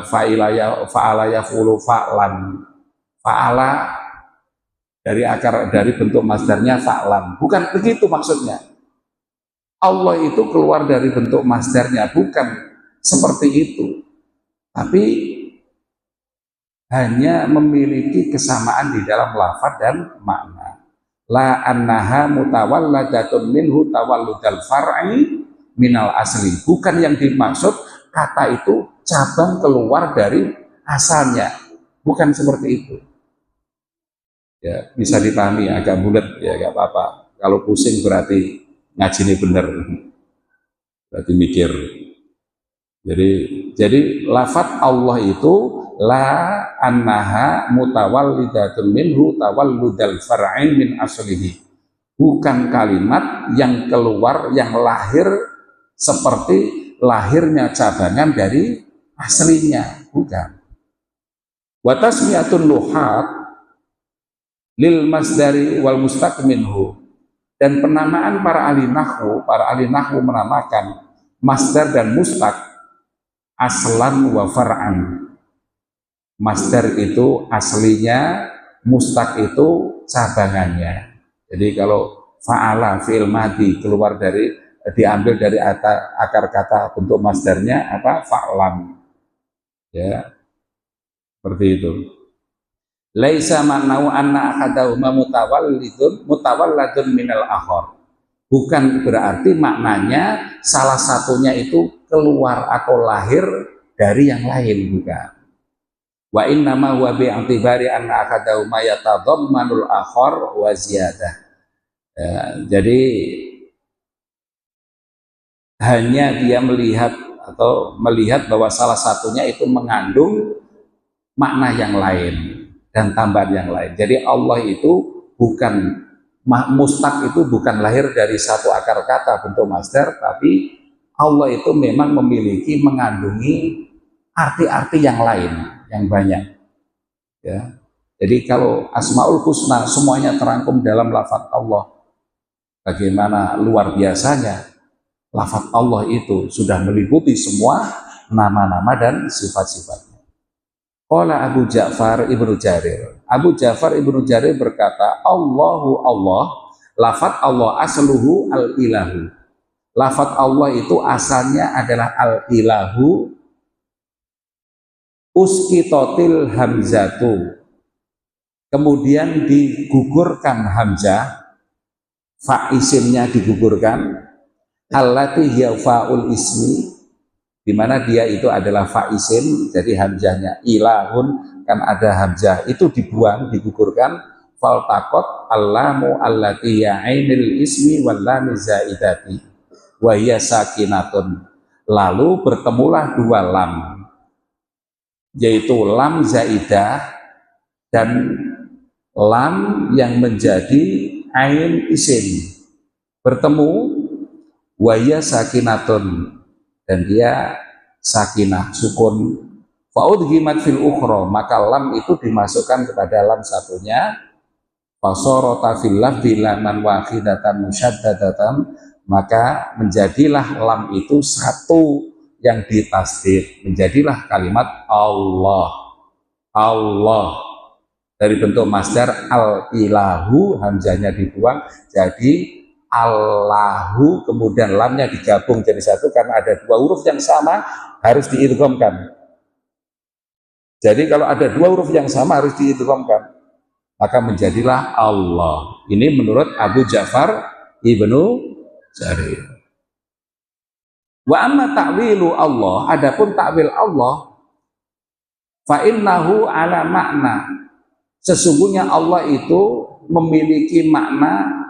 [SPEAKER 1] fa'ala yaf'ulu fa'lan. Fa'ala dari bentuk masdarnya fa'lan. Bukan begitu maksudnya. Allah itu keluar dari bentuk masdarnya, bukan seperti itu. Tapi hanya memiliki kesamaan di dalam lafaz dan makna. La annaha mutawalladatun minhu tawalludal far'i minal asli. Bukan yang dimaksud kata itu cabang keluar dari asalnya. Bukan seperti itu. Ya, bisa dipahami agak bulat ya nggak apa-apa. Kalau pusing berarti ngaji ini bener, berarti mikir. Jadi lafat Allah itu la annaha mutawallidatun minhu tawalludal far'in min aslihi. Bukan kalimat yang keluar, yang lahir seperti lahirnya cabangan dari aslinya, bukan. Wa tasmiyatun luhat lil masdari wal mustaq minhu. Dan penamaan para ahli nahwu menamakan masdar dan mustaq aslan wa far'an. Masdar itu aslinya, mustaq itu cabangannya. Jadi kalau fa'ala fi'il madhi keluar dari, diambil dari akar kata bentuk masdarnya apa? Fa'lam. Ya, seperti itu. Laisa ma'nau anna ahadahuma mutawalladun minal akhar. Bukan berarti maknanya salah satunya itu keluar atau lahir dari yang lain, bukan. Wa innama huwa bi'atibari anna ahadahuma yatadammanul akhar wa ziyadah. Ya, jadi hanya dia melihat bahwa salah satunya itu mengandung makna yang lain dan tambahan yang lain. Jadi Allah itu bukan, mustaq itu bukan lahir dari satu akar kata bentuk masdar, tapi Allah itu memang memiliki, mengandungi arti-arti yang lain yang banyak. Ya. Jadi kalau Asmaul Husna semuanya terangkum dalam lafaz Allah, bagaimana luar biasanya lafaz Allah itu sudah meliputi semua nama-nama dan sifat-sifatnya. Qala Abu Ja'far Ibnu Jarir. Abu Ja'far Ibnu Jarir berkata, Allahu Allah, lafaz Allah asluhu al-ilahu. Lafaz Allah itu asalnya adalah al-ilahu, uskitotil hamzatu. Kemudian digugurkan hamzah, fa isimnya digugurkan, allati hiya fa'ul ismi, di mana dia itu adalah fa isim, jadi hamzahnya ilahun kan ada hamzah itu dibuang, digugurkan, fal taqat allamu allati ya ainil ismi wal lam zaidati wa hiya sakinatun. Lalu bertemulah dua lam, yaitu lam zaidah dan lam yang menjadi ain isim, bertemu, waya sakinatun, dan dia sakinah, sukun. Fa'udhimat fil ukhra, maka lam itu dimasukkan kepada lam satunya. Fasorota fil lafzi laman wahidatan musyaddadatan, maka menjadilah lam itu satu yang ditasdid, menjadilah kalimat Allah. Allah dari bentuk masdar al-ilahu, hamzahnya dibuang jadi Allahu, kemudian lamnya digabung jadi satu karena ada dua huruf yang sama harus diidghamkan. Jadi kalau ada dua huruf yang sama harus diidghamkan, maka menjadilah Allah. Ini menurut Abu Ja'far Ibnu Jarir. Wa amma ta'wilu Allah, adapun ta'wil Allah, fa innahu ala makna, sesungguhnya Allah itu memiliki makna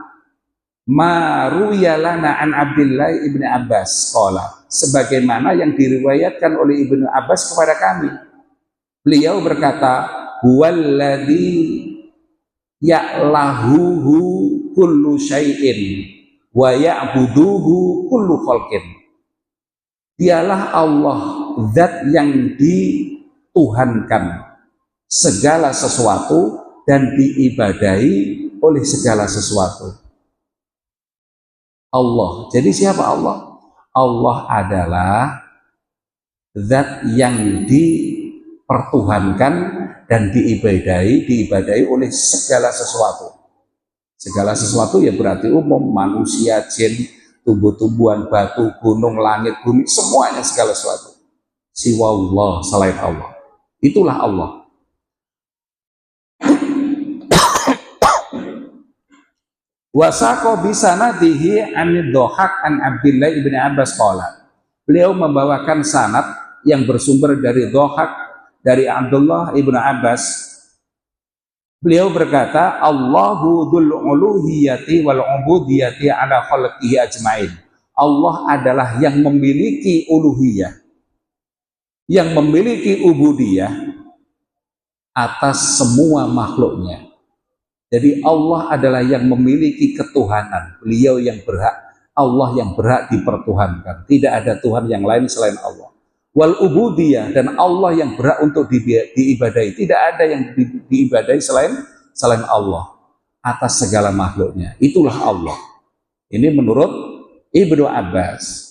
[SPEAKER 1] maruyalana an Abdullah ibni Abbas qala, sebagaimana yang diriwayatkan oleh Ibnu Abbas kepada kami. Beliau berkata, huwallazi ya'lahuhu kullu syai'in wa ya'buduhu kullu khalqin. Dialah Allah, zat yang dituhankan segala sesuatu dan diibadahi oleh segala sesuatu. Allah. Jadi siapa Allah? Allah adalah zat yang dipertuhankan dan diibadahi oleh segala sesuatu. Segala sesuatu ya berarti umum, manusia, jin, tumbuh-tumbuhan, batu, gunung, langit, bumi, semuanya segala sesuatu. Siwa Allah, selain Allah. Itulah Allah. Wasaqo bisanadihi an-Dhahak an Abdullah ibni Abbas qala. Beliau membawakan sanad yang bersumber dari Dhahak dari Abdullah ibnu Abbas. Beliau berkata, Allahu dzul uluhiyati wal ubudiyati ala khalqihi ajmain. Allah adalah yang memiliki uluhiyah, yang memiliki ubudiyah atas semua makhluknya. Jadi Allah adalah yang memiliki ketuhanan. Beliau yang berhak, Allah yang berhak dipertuhankan. Tidak ada Tuhan yang lain selain Allah. Wal ubudiyah, dan Allah yang berhak untuk diibadahi. Tidak ada yang diibadahi selain Allah atas segala makhluknya. Itulah Allah. Ini menurut Ibnu Abbas.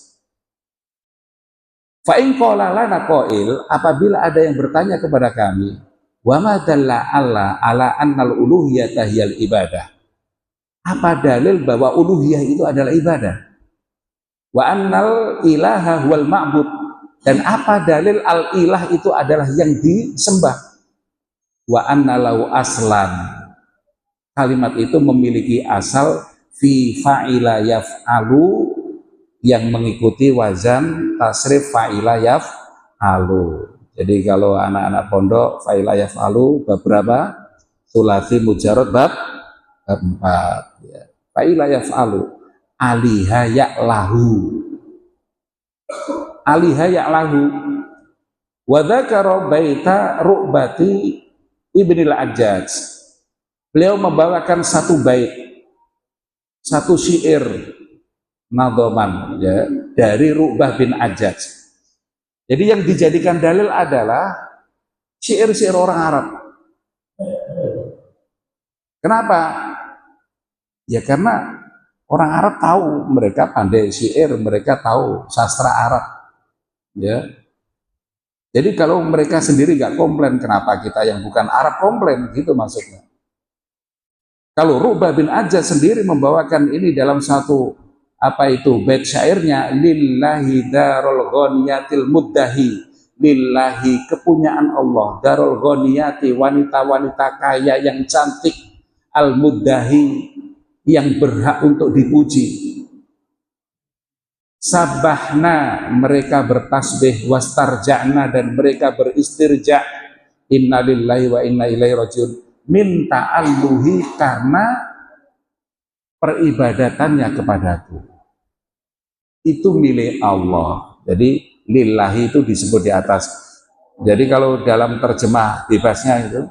[SPEAKER 1] Fa in qala lana qail, apabila ada yang bertanya kepada kami, wa ma dalla ala annal uluhiyata hiyal ibadah. Apa dalil bahwa uluhiyah itu adalah ibadah? Wa annal ilaha huwal ma'bud. Dan apa dalil al-ilah itu adalah yang disembah? Wa annalau aslan. Kalimat itu memiliki asal fi fa'ila yaf'alu, yang mengikuti wazan tasrif fa'ila yaf'alu. Jadi kalau anak-anak pondok fa'ila yaf'alu bab berapa? Sulasi mujarad bab 4 ya. Fa'ila yaf'alu aliha ya'lahu, aliha ya'lahu. Wa dzakara baita ru'bati ibnil Ajjaj. Beliau membawakan satu bait, satu syair nadhaman ya, dari Ru'bah bin Ajjaj. Jadi yang dijadikan dalil adalah syair-syair orang Arab. Kenapa? Ya karena orang Arab tahu, mereka pandai syair, mereka tahu sastra Arab. Ya. Jadi kalau mereka sendiri nggak komplain, kenapa kita yang bukan Arab komplain? Gitu maksudnya. Kalau Ru'bah bin Ajjaj sendiri membawakan ini dalam satu bait syairnya, lillahi darul ghaniyatil muddahi, lillahi kepunyaan Allah, darul ghaniyati wanita-wanita kaya yang cantik, al muddahi yang berhak untuk dipuji. Sabahna, mereka bertasbih, wastarja'na, dan mereka beristirja, innalillahi wa inna ilaihi rajiun, min ta'alluhi, karena peribadatannya kepadaku. Itu milik Allah. Jadi lillahi itu disebut di atas. Jadi kalau dalam terjemah bebasnya itu,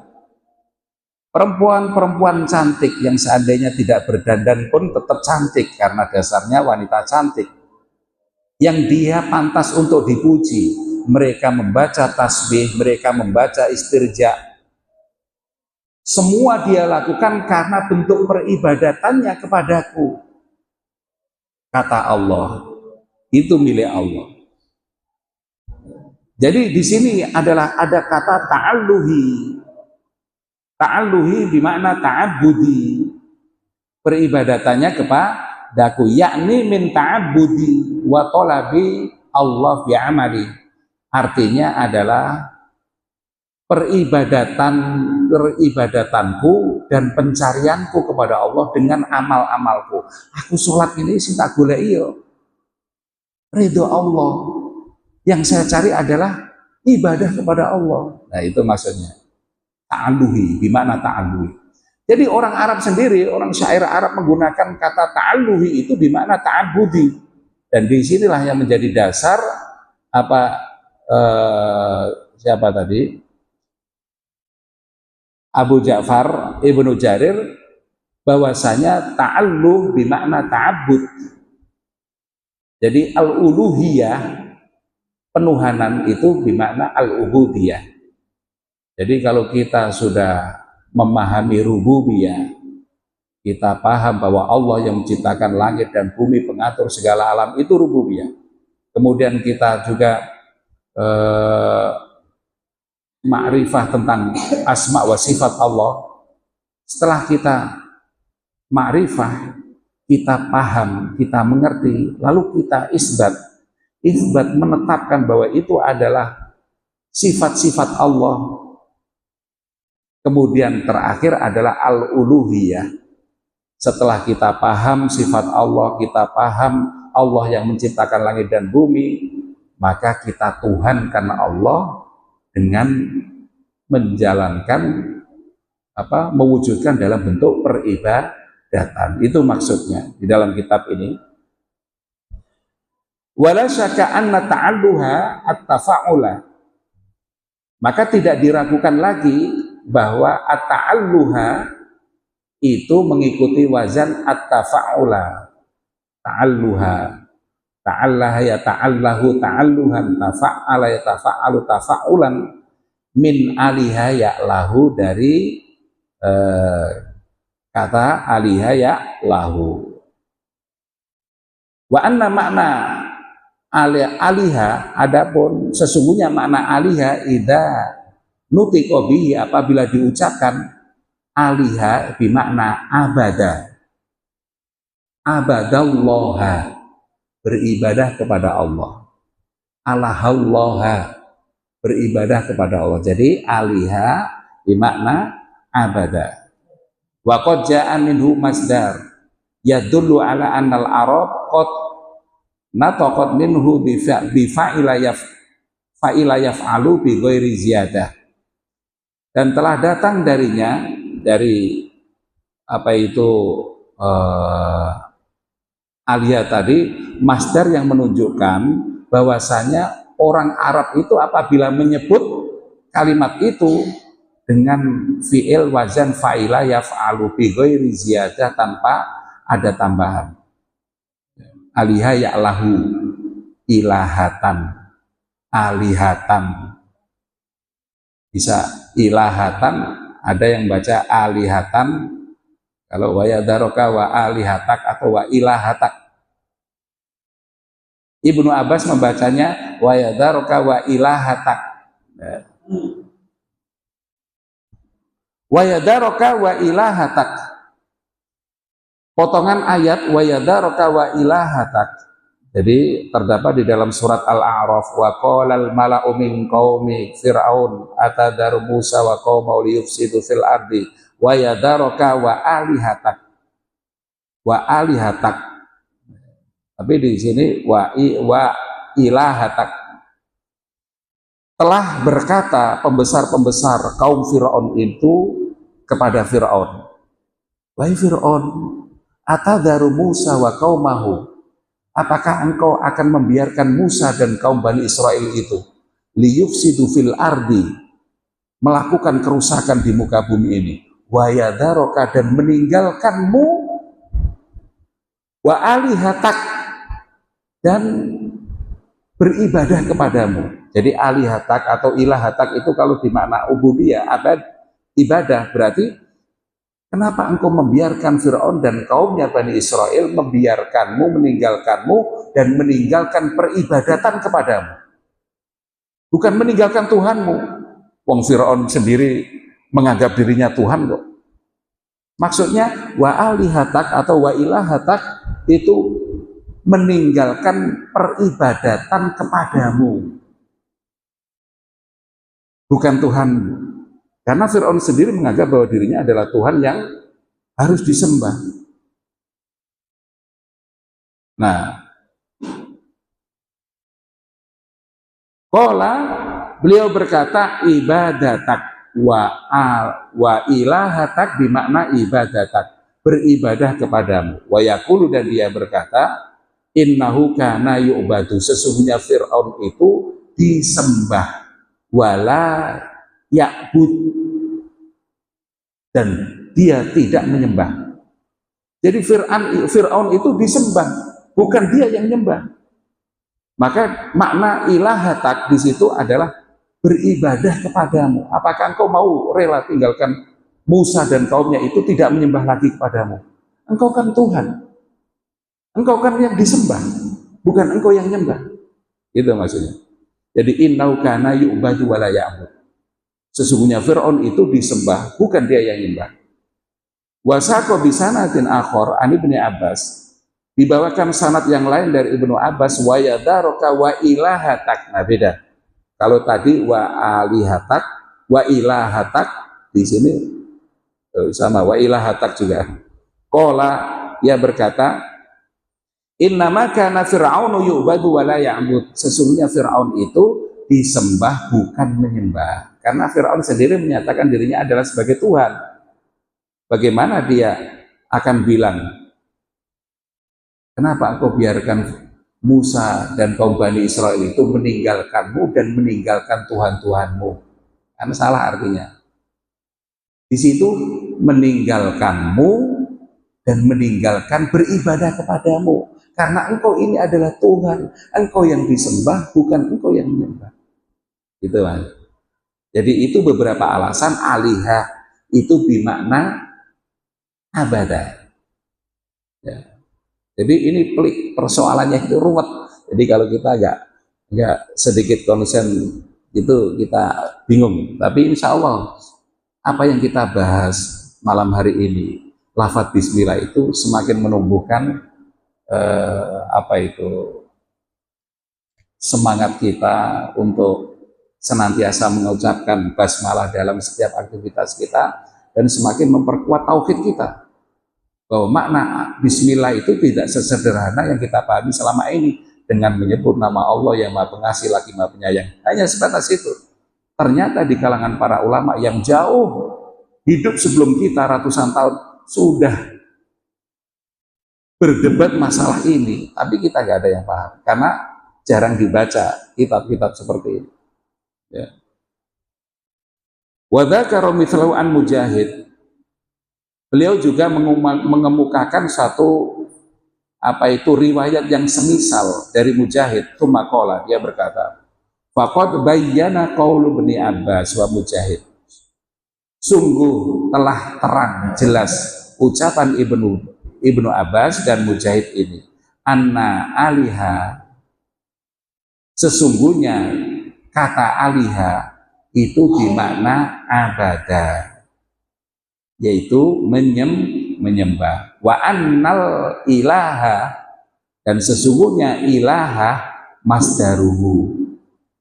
[SPEAKER 1] perempuan-perempuan cantik yang seandainya tidak berdandan pun tetap cantik karena dasarnya wanita cantik, yang dia pantas untuk dipuji. Mereka membaca tasbih, mereka membaca istirja, semua dia lakukan karena bentuk peribadatannya kepadaku. Kata Allah, itu milik Allah. Jadi di sini adalah ada kata ta'alluhi. Ta'alluhi bermakna ta'abbudi, peribadatannya kepadaku, yakni min ta'abbudi wa talabi Allah bi amali. Artinya adalah peribadatanku dan pencarianku kepada Allah dengan amal-amalku. Aku sholat ini sing tak goleki yo ridho Allah. Yang saya cari adalah ibadah kepada Allah. Nah itu maksudnya ta'alluhi, bimana ta'alluhi. Jadi orang Arab sendiri, orang syair Arab menggunakan kata ta'alluhi itu bimana ta'abbudi. Dan disinilah yang menjadi dasar siapa tadi? Abu Ja'far Ibnu Jarir, bahwasanya ta'alluh bermakna ta'abbud. Jadi al-uluhiyah, penuhanan itu bermakna al-ubudiyah. Jadi kalau kita sudah memahami rububiyah, kita paham bahwa Allah yang menciptakan langit dan bumi, pengatur segala alam, itu rububiyah. Kemudian kita juga ma'rifah tentang asma wa sifat Allah. Setelah kita ma'rifah, kita paham, kita mengerti, lalu kita isbat menetapkan bahwa itu adalah sifat-sifat Allah. Kemudian terakhir adalah al-uluhiyah. Setelah kita paham sifat Allah, kita paham Allah yang menciptakan langit dan bumi, maka kita tuhankan Allah dengan menjalankan mewujudkan dalam bentuk peribadatan. Itu maksudnya di dalam kitab ini. Wala syakka anna ta'alluha at-tafa'ula. Maka tidak diragukan lagi bahwa at-ta'alluha itu mengikuti wazan at-tafa'ula. Ta'alluha, ta'allaha ya ta'allahu ta'alluhan, tafa'ala ya tafa'alu tafa'ulan, min aliha ya lahu, dari kata aliha ya lahu. Wa anna makna aliha, adapun sesungguhnya makna aliha idza nutiqa bihi, apabila diucapkan aliha bimakna abada, abadallaha, beribadah kepada Allah, alahallaha, beribadah kepada Allah. Jadi aliha bimakna abada. Wa qad ja'a minhu masdar yadullu ala annal arab qad nataqat minhu bi fa'ila yaf'alu bi ghairi ziyadah. Dan telah datang darinya, dari aliha tadi, masdar yang menunjukkan bahwasanya orang Arab itu apabila menyebut kalimat itu dengan fi'il wazan fa'ila yaf'alu bi ghairi ziyadah, tanpa ada tambahan. Aliha ya'lahu ilahatan, alihatan, bisa ilahatan, ada yang baca alihatan, kalau wa yadharoka wa alihatak atau wa ilahatak. Ibnu Abbas membacanya wa yadharoka wa ilahatak. Wa yadharoka wa ilahatak. Potongan ayat wa yadharoka wa ilahatak. Jadi terdapat di dalam surat Al-A'raf, wa qalal mala'u min qaumi fir'aun atadharu Musa wa qaumahu liyufsidu fil ardi wa yadharoka wa alihatak. Wa alihatak. Tapi di sini wa ilahatak. Telah berkata pembesar-pembesar kaum Fir'aun itu kepada Fir'aun, wahai Fir'aun, atadharu Musa wa qaumahu, apakah engkau akan membiarkan Musa dan kaum Bani Israel itu liyufsidu fil ardi, melakukan kerusakan di muka bumi ini, wa yadharoka, dan meninggalkanmu, wa alihatak, dan beribadah kepadamu. Jadi alihatak atau ilahatak itu kalau di makna ubudiyah, ibadah, berarti kenapa engkau membiarkan Fir'aun dan kaumnya Bani Israel membiarkanmu, meninggalkanmu, dan meninggalkan peribadatan kepadamu? Bukan meninggalkan Tuhanmu. Wong Fir'aun sendiri menganggap dirinya Tuhan kok. Maksudnya wa alihatak atau wa ilahatak itu meninggalkan peribadatan kepadamu, bukan Tuhanmu. Karena Fir'aun sendiri menganggap bahwa dirinya adalah Tuhan yang harus disembah. Nah, qala, beliau berkata ibadatak wa ilahatak bimakna ibadatak, beribadah kepadamu. Wa yaqulu, dan dia berkata innahu kana yu'badu, sesungguhnya Fir'aun itu disembah, wala ya'bud, dan dia tidak menyembah. Jadi Fir'aun itu disembah, bukan dia yang menyembah. Maka makna ilahatak di situ adalah beribadah kepadamu. Apakah engkau mau rela tinggalkan Musa dan kaumnya itu tidak menyembah lagi kepadamu? Engkau kan Tuhan, engkau kan yang disembah, bukan engkau yang menyembah. Itu maksudnya. Jadi innau kana yu'badu wa la ya'bud, sesungguhnya Fir'aun itu disembah, bukan dia yang menyembah. Wasaqo bisanatin akhor an Ibnu Abbas, dibawakan sanad yang lain dari Ibnu Abbas, wa yadharoka wa ilahatak. Nah, beda. Kalau tadi wa alihatak, wa ilahatak, di sini sama wa ilahatak juga. Qala, ia berkata, innama kana fir'aunu yu'badu wa la ya'bud, sesungguhnya Fir'aun itu disembah bukan menyembah. Karena Fir'aun sendiri menyatakan dirinya adalah sebagai Tuhan. Bagaimana dia akan bilang, kenapa engkau biarkan Musa dan kaum Bani Israel itu meninggalkanmu dan meninggalkan Tuhan-Tuhanmu? Karena salah artinya. Di situ meninggalkanmu dan meninggalkan beribadah kepadamu. Karena engkau ini adalah Tuhan, engkau yang disembah, bukan engkau yang menyembah. Gitu kan. Jadi itu beberapa alasan alihah itu bermakna abadah. Ya. Jadi ini pelik, persoalannya itu ruwet. Jadi kalau kita agak sedikit konsen itu kita bingung. Tapi insya Allah apa yang kita bahas malam hari ini, lafadz bismillah itu semakin menumbuhkan semangat kita untuk senantiasa mengucapkan basmalah dalam setiap aktivitas kita dan semakin memperkuat tauhid kita. Bahwa makna bismillah itu tidak sesederhana yang kita pahami selama ini dengan menyebut nama Allah yang Maha Pengasih lagi Maha Penyayang. Hanya sebatas itu. Ternyata di kalangan para ulama yang jauh hidup sebelum kita ratusan tahun sudah berdebat masalah ini, tapi kita nggak ada yang paham karena jarang dibaca kitab-kitab seperti ini. Ya. Wa dzakara mithlahu an Mujahid. Beliau juga mengemukakan satu riwayat yang semisal dari Mujahid. Tsumaqala, dia berkata, faqad bayyana qaulu Ibnu Abbas wa Mujahid. Sungguh telah terang jelas ucapan Ibnu Abbas dan Mujahid ini. Anna aliha, sesungguhnya kata aliha itu bermakna abada, yaitu menyembah. Wa annal ilaha, dan sesungguhnya ilaha masdaruhu.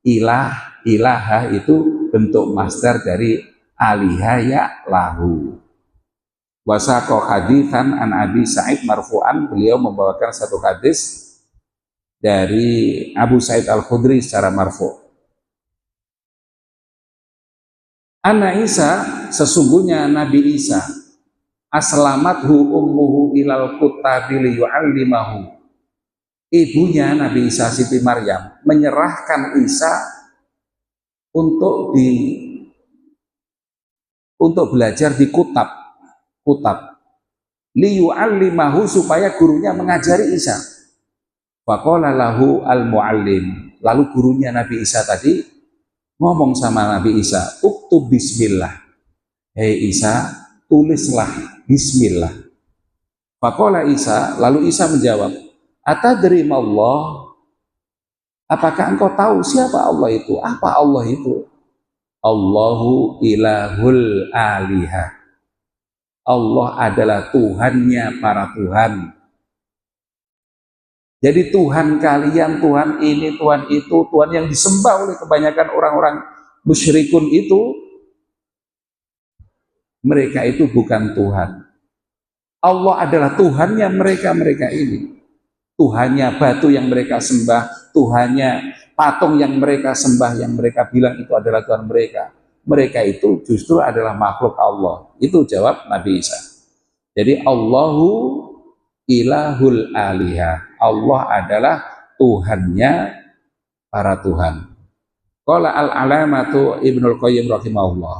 [SPEAKER 1] Ilaha itu bentuk masdar dari aliha ya lahu. Wasaqo haditsan an Abi Sa'id marfu'an, beliau membawakan satu hadis dari Abu Sa'id Al-Khudri secara marfu'. Anna Isa, sesungguhnya Nabi Isa, aslamathu ummuhu ilal kutabi liyu'allimahu. Ibunya Nabi Isa Siti Maryam menyerahkan Isa untuk belajar di kutab liyu'allimahu, supaya gurunya mengajari Isa. Faqala lahu al-muallim, lalu gurunya Nabi Isa tadi ngomong sama Nabi Isa, uktub bismillah, hei Isa, tulislah bismillah. Faqala Isa, lalu Isa menjawab, atadri mallah, apakah engkau tahu siapa Allah itu? Apa Allah itu? Allahu ilahul alihah, Allah adalah Tuhannya para Tuhan. Jadi Tuhan kalian, Tuhan ini, Tuhan itu, Tuhan yang disembah oleh kebanyakan orang-orang musyrikun itu, mereka itu bukan Tuhan. Allah adalah Tuhannya mereka ini. Tuhannya batu yang mereka sembah, Tuhannya patung yang mereka sembah, yang mereka bilang itu adalah Tuhan mereka. Mereka itu justru adalah makhluk Allah. Itu jawab Nabi Isa. Jadi Allahu ilahul alihah, Allah adalah Tuhannya para Tuhan. Qala al-alamatu Ibnul Qayyim rahimahullah.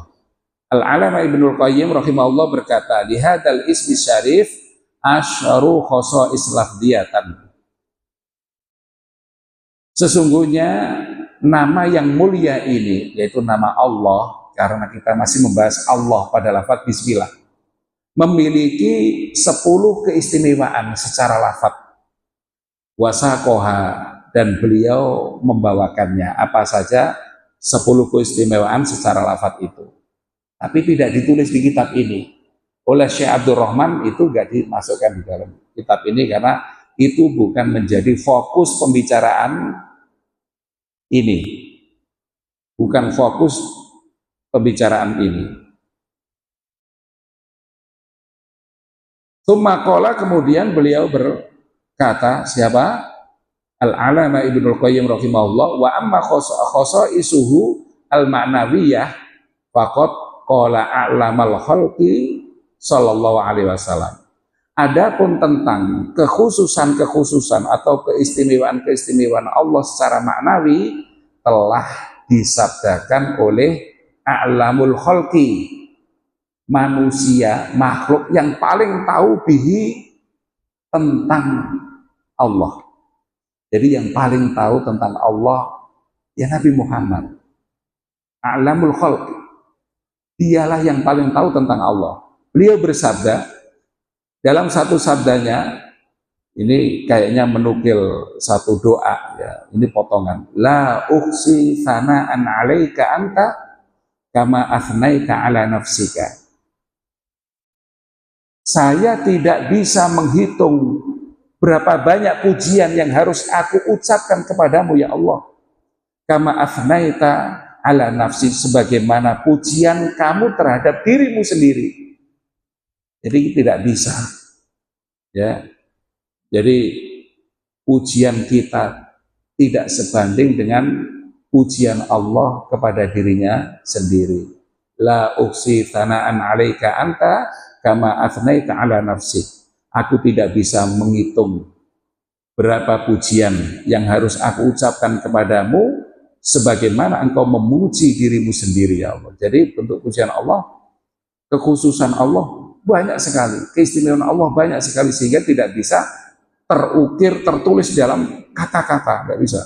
[SPEAKER 1] Al-alama Ibnul Qayyim rahimahullah berkata, di hadal ismi syarif asyaru khosa'is lafdiyatan. Sesungguhnya nama yang mulia ini, yaitu nama Allah, karena kita masih membahas Allah pada lafadz bismillah, memiliki 10 keistimewaan secara lafadz. Wasaqoha, dan beliau membawakannya. Apa saja 10 keistimewaan secara lafadz itu. Tapi tidak ditulis di kitab ini. Oleh Syekh Abdurrahman itu tidak dimasukkan di dalam kitab ini karena itu bukan menjadi fokus pembicaraan ini. Bukan fokus pembicaraan ini. Tsumaqala, kemudian beliau berkata, siapa? Al-alama Ibnul Qayyim rahimahullah, wa amma khosa'isuhu al-ma'nawiyah faqad qala a'lamal khalqi Sallallahu Alaihi Wasallam. Adapun tentang kekhususan-kekhususan atau keistimewaan-keistimewaan Allah secara maknawi telah disabdakan oleh a'lamul khalqi, manusia, makhluk yang paling tahu bihi, tentang Allah. Jadi yang paling tahu tentang Allah ya Nabi Muhammad. A'lamul khalqi, dialah yang paling tahu tentang Allah. Beliau bersabda dalam satu sabdanya, ini kayaknya menukil satu doa ya, ini potongan. La uqsi thana'an 'alaika anta kama athnaita 'ala nafsika. Saya tidak bisa menghitung berapa banyak pujian yang harus aku ucapkan kepadamu ya Allah. Kama athnaita 'ala nafsi, sebagaimana pujian kamu terhadap dirimu sendiri. Jadi tidak bisa, ya. Jadi pujian kita tidak sebanding dengan pujian Allah kepada dirinya sendiri. La uqsi thana'an 'alaika anta kama athnaita 'ala nafsi. Aku tidak bisa menghitung berapa pujian yang harus aku ucapkan kepadamu sebagaimana engkau memuji dirimu sendiri ya Allah. Jadi bentuk pujian Allah, kekhususan Allah banyak sekali, keistimewaan Allah banyak sekali, sehingga tidak bisa terukir, tertulis dalam kata-kata, nggak bisa.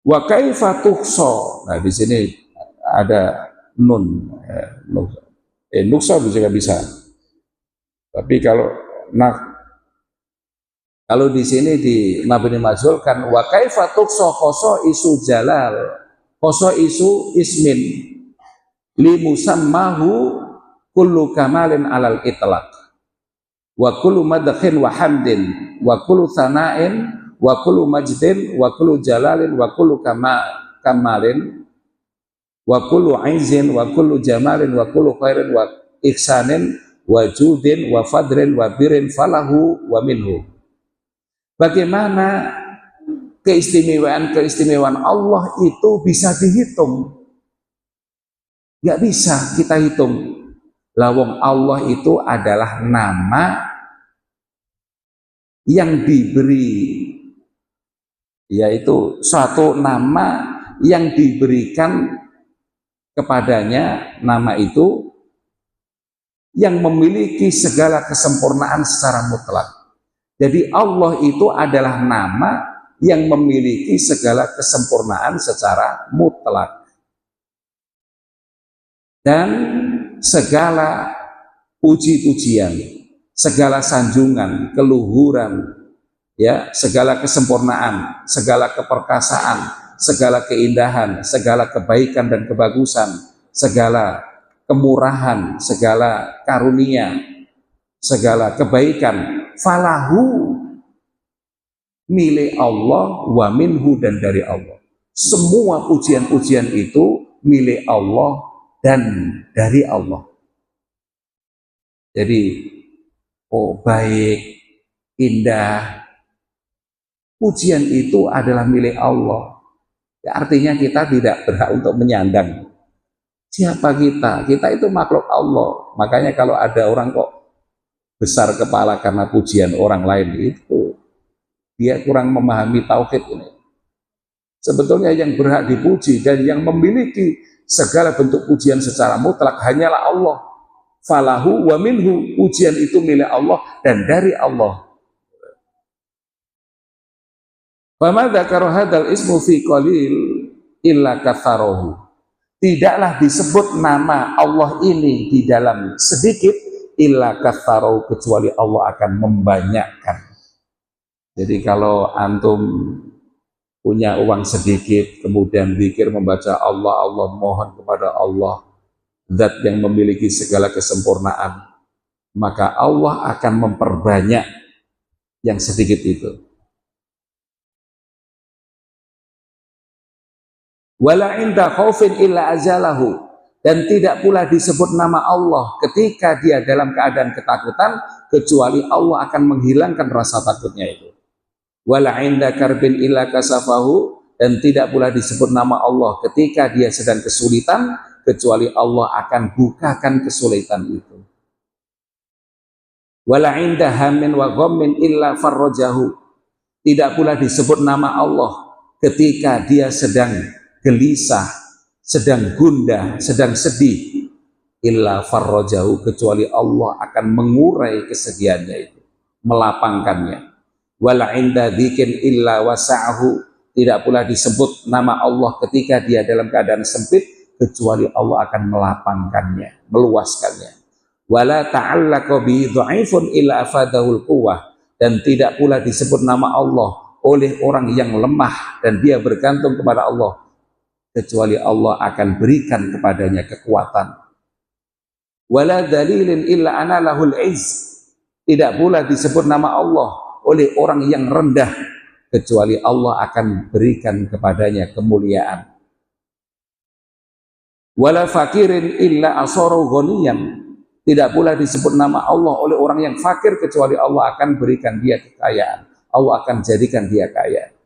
[SPEAKER 1] Wa kaifa tuhsa. Nah di sini ada nun, nuksa juga bisa. Tapi kalau di sini di Mabni Majhul kan wa kaifa tuhsa khoso isu jalal, khoso isu ismin li musammahu kullu kamalin alal itlaq wa kullu madkhin wa hamdin wa kullu thana'in wa kullu majdin wa kullu jalalin wa kullu kamalin wa kullu aizin wa kullu jamalin wa kullu khairin wa ihsanin wa judin wa fadrin wa birin falahu wa minhu. Bagaimana keistimewaan Allah itu bisa dihitung? Nggak bisa kita hitung. Lawang Allah itu adalah nama yang diberi, yaitu suatu nama yang diberikan kepadanya, nama itu yang memiliki segala kesempurnaan secara mutlak. Jadi Allah itu adalah nama yang memiliki segala kesempurnaan secara mutlak. Dan segala puji-pujian, segala sanjungan, keluhuran, ya, segala kesempurnaan, segala keperkasaan, segala keindahan, segala kebaikan dan kebagusan, segala kemurahan, segala karunia, segala kebaikan, falahu, milik Allah, wa minhu, dan dari Allah. Semua pujian-pujian itu milik Allah dan dari Allah. Jadi, baik, indah, pujian itu adalah milik Allah. Ya, artinya kita tidak berhak untuk menyandang. Siapa kita? Kita itu makhluk Allah. Makanya kalau ada orang kok besar kepala karena pujian orang lain, itu dia kurang memahami tauhid ini. Sebetulnya yang berhak dipuji dan yang memiliki segala bentuk pujian secara mutlak hanyalah Allah. Falahu wa minhu, pujian itu milik Allah dan dari Allah. Fama dzakara hadzal ismu fi qalil illa katharahu. Tidaklah disebut nama Allah ini di dalam sedikit illa katharahu, kecuali Allah akan membanyakkan. Jadi kalau antum punya uang sedikit, kemudian zikir membaca Allah, Allah, mohon kepada Allah, zat yang memiliki segala kesempurnaan, maka Allah akan memperbanyak yang sedikit itu. Wala inda khaufin illa azalahu, dan tidak pula disebut nama Allah ketika dia dalam keadaan ketakutan, kecuali Allah akan menghilangkan rasa takutnya itu. Wala inda karbin illa kasafahu, dan tidak pula disebut nama Allah ketika dia sedang kesulitan, kecuali Allah akan bukakan kesulitan itu. Wala inda hamin wa ghammin illa farrajahu. Tidak pula disebut nama Allah ketika dia sedang gelisah, sedang gundah, sedang sedih, illa farrajahu, kecuali Allah akan mengurai kesedihannya itu, melapangkannya. Wala inda dzikin illa wasa'ahu. Tidak pula disebut nama Allah ketika dia dalam keadaan sempit, kecuali Allah akan melapangkannya, meluaskannya. Wala ta'allaqa bi dha'ifun illa afadahul quwwah. Dan tidak pula disebut nama Allah oleh orang yang lemah dan dia bergantung kepada Allah, kecuali Allah akan berikan kepadanya kekuatan. Wala dalilin illa ana lahul izz. Tidak pula disebut nama Allah oleh orang yang rendah, kecuali Allah akan berikan kepadanya kemuliaan. Wala fakirin illa asaru ghaniyan. Tidak pula disebut nama Allah oleh orang yang fakir, kecuali Allah akan berikan dia kekayaan. Allah akan jadikan dia kaya.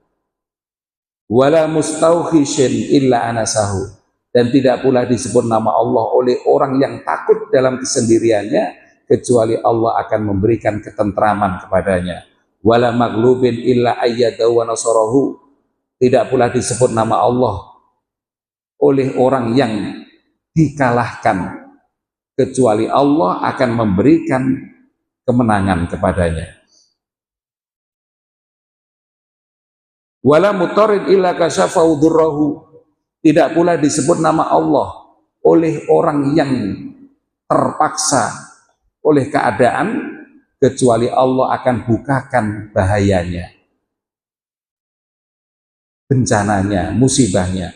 [SPEAKER 1] Wala mustauhishin illa anasahu. Dan tidak pula disebut nama Allah oleh orang yang takut dalam kesendiriannya, kecuali Allah akan memberikan ketentraman kepadanya. Wala maghlubin illa ayyadahu wa nasarahu. Tidak pula disebut nama Allah oleh orang yang dikalahkan, kecuali Allah akan memberikan kemenangan kepadanya. Wala mutarid illa kasyafahu dzurrahu. Tidak pula disebut nama Allah oleh orang yang terpaksa oleh keadaan, kecuali Allah akan bukakan bahayanya, bencananya, musibahnya.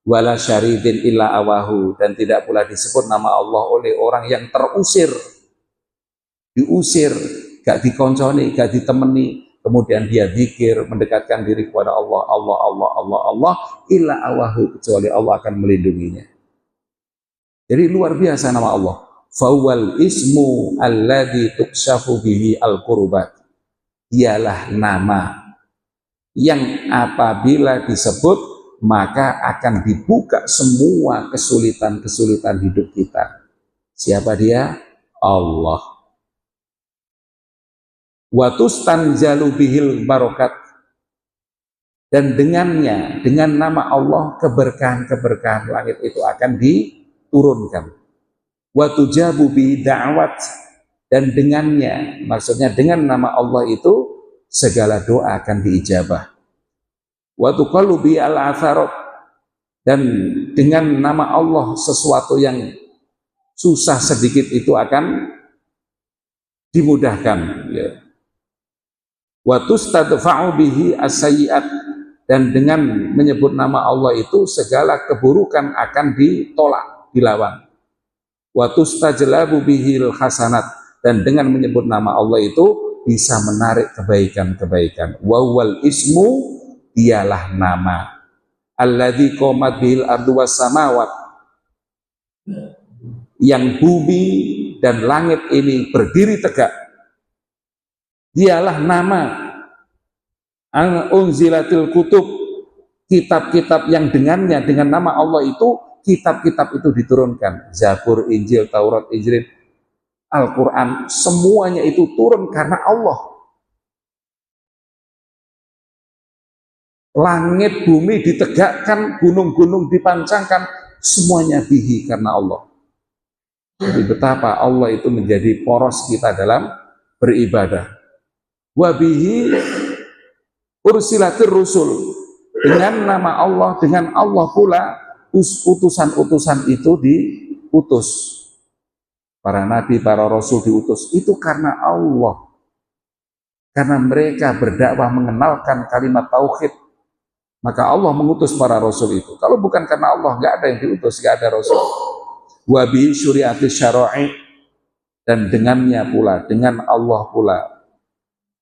[SPEAKER 1] Wala syaridin illa awahu. Dan tidak pula disebut nama Allah oleh orang yang terusir, diusir, gak dikonconi, gak ditemani, kemudian dia zikir, mendekatkan diri kepada Allah, Allah, Allah, Allah, Allah, illa awahu, kecuali Allah akan melindunginya. Jadi luar biasa nama Allah. Fawwal ismu alladhi tukshafu bihi al-qurubat. Dialah nama yang apabila disebut maka akan dibuka semua kesulitan-kesulitan hidup kita. Siapa dia? Allah. Wa tustanjalu bihil barokat. Dan dengannya, dengan nama Allah, keberkahan-keberkahan langit itu akan diturunkan. Wa tujabu bi da'wat. Dan dengannya, maksudnya dengan nama Allah itu, segala doa akan diijabah. Wa tuqallu bi al-atharat. Dan dengan nama Allah sesuatu yang susah sedikit itu akan dimudahkan, ya. Wa tustadfa'u bihi as-sayyi'at. Dan dengan menyebut nama Allah itu segala keburukan akan ditolak, dilawan. Wa tustajlabu bihil hasanat. Dan dengan menyebut nama Allah itu bisa menarik kebaikan-kebaikan. Wa wal ismu, dialah nama alladzi qomat bil ardu was samawat, yang bumi dan langit ini berdiri tegak. Dialah nama unzilatil kutub, kitab-kitab yang dengannya, dengan nama Allah itu kitab-kitab itu diturunkan. Zabur, Injil, Taurat, Injil, Al-Quran, semuanya itu turun karena Allah. Langit bumi ditegakkan, gunung-gunung dipancangkan, semuanya bihi, karena Allah. Jadi betapa Allah itu menjadi poros kita dalam beribadah. Wa bihi ursilatir rusul. Dengan nama Allah, dengan Allah pula utusan-utusan itu diutus. Para nabi, para rasul diutus. Itu karena Allah. Karena mereka berdakwah mengenalkan kalimat tauhid, maka Allah mengutus para rasul itu. Kalau bukan karena Allah, nggak ada yang diutus, nggak ada rasul. Wa bi syuri'ati syara'i. Dan dengannya pula, dengan Allah pula,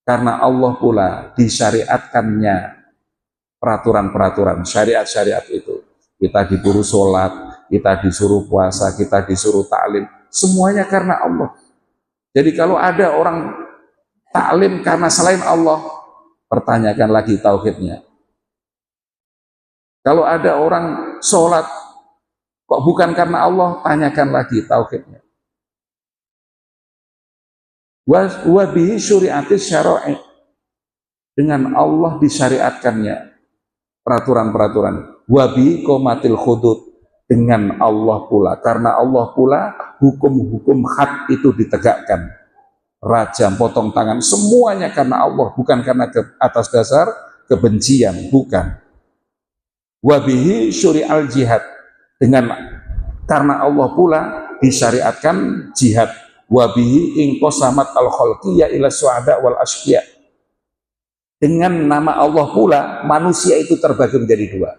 [SPEAKER 1] karena Allah pula disyariatkannya peraturan-peraturan, syariat-syariat itu. Kita disuruh sholat, kita disuruh puasa, kita disuruh ta'lim, semuanya karena Allah. Jadi kalau ada orang ta'lim karena selain Allah, pertanyakan lagi tauhidnya. Kalau ada orang sholat kok bukan karena Allah, tanyakan lagi tauhidnya. wa bihi syuri'atis syara'i, dengan Allah disyariatkannya peraturan-peraturan. Wa bi qomatil hudud, dengan Allah pula, karena Allah pula hukum-hukum had itu ditegakkan. Rajam, potong tangan, semuanya karena Allah, bukan karena atas dasar kebencian, bukan. Wa bihi syuri'al jihad, dengan karena Allah pula disyariatkan jihad. Wa bihi inqasamat al-khalqiyya ila su'ada wal asqiya, dengan nama Allah pula manusia itu terbagi menjadi dua.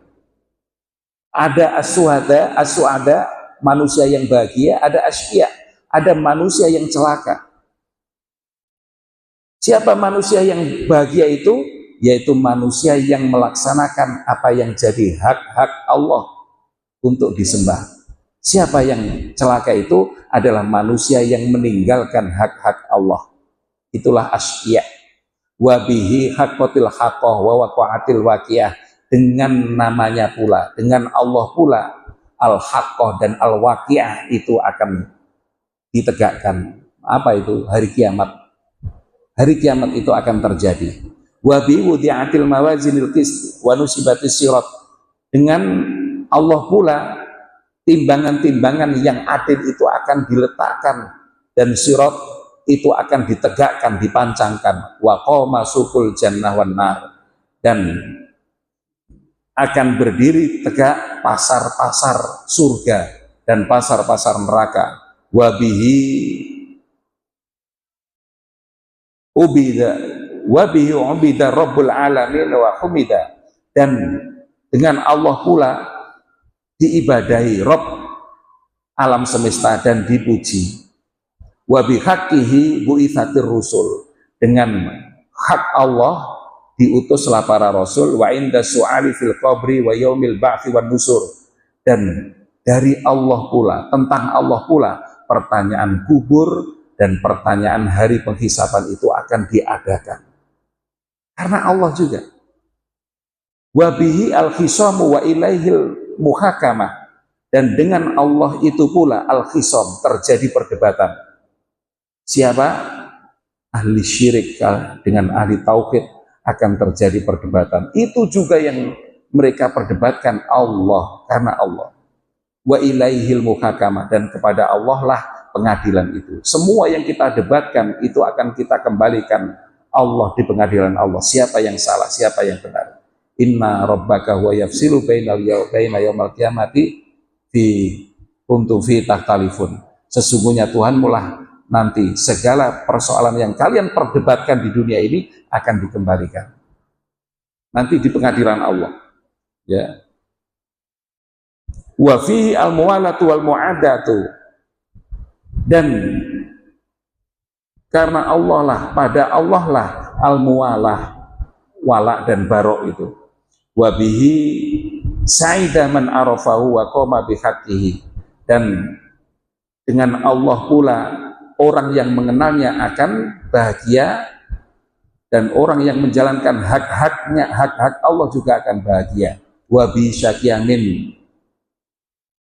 [SPEAKER 1] Ada as-su'ada, manusia yang bahagia, ada asqiya, ada manusia yang celaka. Siapa manusia yang bahagia itu? Yaitu manusia yang melaksanakan apa yang jadi hak-hak Allah untuk disembah. Siapa yang celaka itu? Adalah manusia yang meninggalkan hak-hak Allah. Itulah asqiya. Wa bihi haqqatil haqqah wa waqa'atil waqiyah, dengan namanya pula, dengan Allah pula al-haqqah dan al-waqiyah itu akan ditegakkan. Apa itu? Hari kiamat. Hari kiamat itu akan terjadi. Wa bi wudi'atil mawazinil qist wa nusibatis sirat, dengan Allah pula timbangan-timbangan yang adil itu akan diletakkan, dan sirat itu akan ditegakkan, dipancangkan. Wa qama suqul jannah wan nar, dan akan berdiri tegak pasar-pasar surga dan pasar-pasar neraka. Wa bihi ubida rabbul alamin wa humida, dan dengan Allah pula diibadahi Rabb alam semesta dan dipuji. Wa bihaqqihi bu'itsatir rusul, dengan hak Allah diutuslah para rasul. Wa inda su'ali fil qabri wa yaumil ba'thi wan nusur, dan dari Allah pula, tentang Allah pula pertanyaan kubur dan pertanyaan hari penghisaban itu akan diadakan. Karena Allah juga. Wa bihi al-khisamu wa ilaihil muhakamah, dan dengan Allah itu pula al-khisam, terjadi perdebatan. Siapa? Ahli syirik dengan ahli tauhid akan terjadi perdebatan. Itu juga yang mereka perdebatkan, Allah, karena Allah. Wa ilaihil muhakamah, dan kepada Allah lah pengadilan itu. Semua yang kita debatkan itu akan kita kembalikan Allah di pengadilan Allah. Siapa yang salah, siapa yang benar. Inna rabbaka huwa yafsilu baina yaumal qiyamati fi kuntum fi takhtalifun. Sesungguhnya Tuhan mulah nanti segala persoalan yang kalian perdebatkan di dunia ini akan dikembalikan nanti di pengadilan Allah, ya. Wa fihi al-muwalatu wal mu'adatu, dan karena Allah lah, pada Allah lah al-muwalah, wala dan barok itu. Wa bihi sa'ida man arafahu wa qama bihaqqihi, dan dengan Allah pula orang yang mengenalnya akan bahagia, dan orang yang menjalankan hak-haknya, hak-hak Allah juga akan bahagia. Wa bi syakiyamin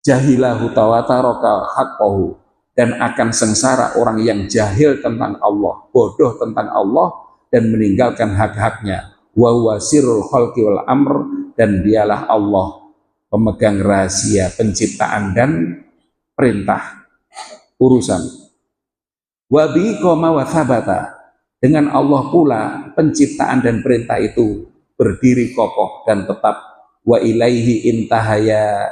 [SPEAKER 1] jahilahu tawataraka haqqahu, dan akan sengsara orang yang jahil tentang Allah, bodoh tentang Allah dan meninggalkan hak-haknya. Wa huwa sirrul khalqi wal amr, dan dialah Allah pemegang rahasia penciptaan dan perintah urusan. Wa bi qoma wa thabata, dengan Allah pula penciptaan dan perintah itu berdiri kokoh dan tetap. Wa ilaihi intahaya,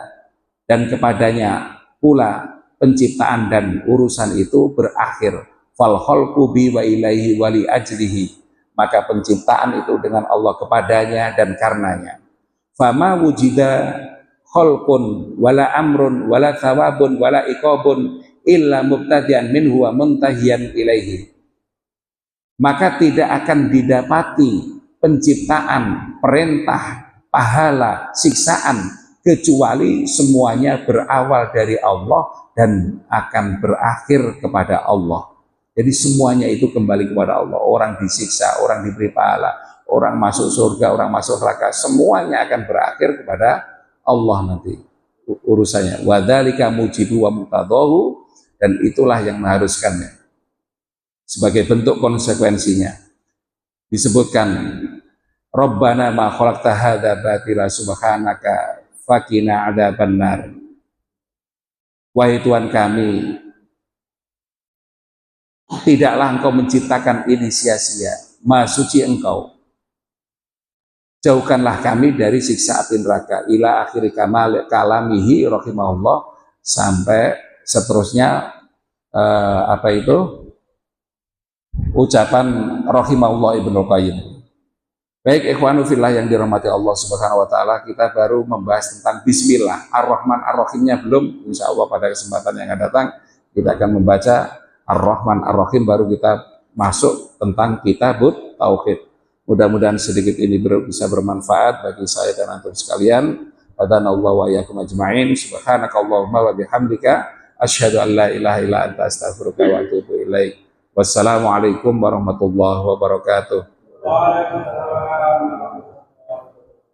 [SPEAKER 1] dan kepadanya pula penciptaan dan urusan itu berakhir. Fal khalqu bi wa ilaihi wa li ajlihi, maka penciptaan itu dengan Allah, kepadanya dan karenanya. Fama wujida khalqun wala amrun wala thawabun wala iqabun illa mubtadian minhu wa muntahiyan ilaihi, maka tidak akan didapati penciptaan, perintah, pahala, siksaan, kecuali semuanya berawal dari Allah dan akan berakhir kepada Allah. Jadi semuanya itu kembali kepada Allah. Orang disiksa, orang diberi pahala, orang masuk surga, orang masuk neraka, semuanya akan berakhir kepada Allah nanti urusannya. Wa dzalika mujibu wa muqtadahu, dan itulah yang mengharuskannya. sebagai bentuk konsekuensinya. Disebutkan, Rabbana ma khalaqta hadza batila subhanaka faqina adzabannar. Wahai Tuhan kami, tidaklah Engkau menciptakan ini sia-sia, Maha suci Engkau. Jauhkanlah kami dari siksa api neraka. Ila akhiri kalamihi rahimahullah, sampai seterusnya ucapan rahimahullah Ibnu Qayyim. Baik ikhwanu fillah yang dirahmati Allah Subhanahu wa taala, kita baru membahas tentang bismillah. Ar-Rahman Ar-Rahimnya belum. Insyaallah pada kesempatan yang akan datang kita akan membaca Ar-Rahman Ar-Rahim, baru kita masuk tentang kitabut tauhid. Mudah-mudahan sedikit ini bisa bermanfaat bagi saya dan antum sekalian. Hadanallahu wa iyyakum ajma'in. Subhanakallahumma wa bihamdika asyhadu an la ilaha illa anta astaghfiruka wa atubu ilaik. Wassalamualaikum warahmatullahi wabarakatuh.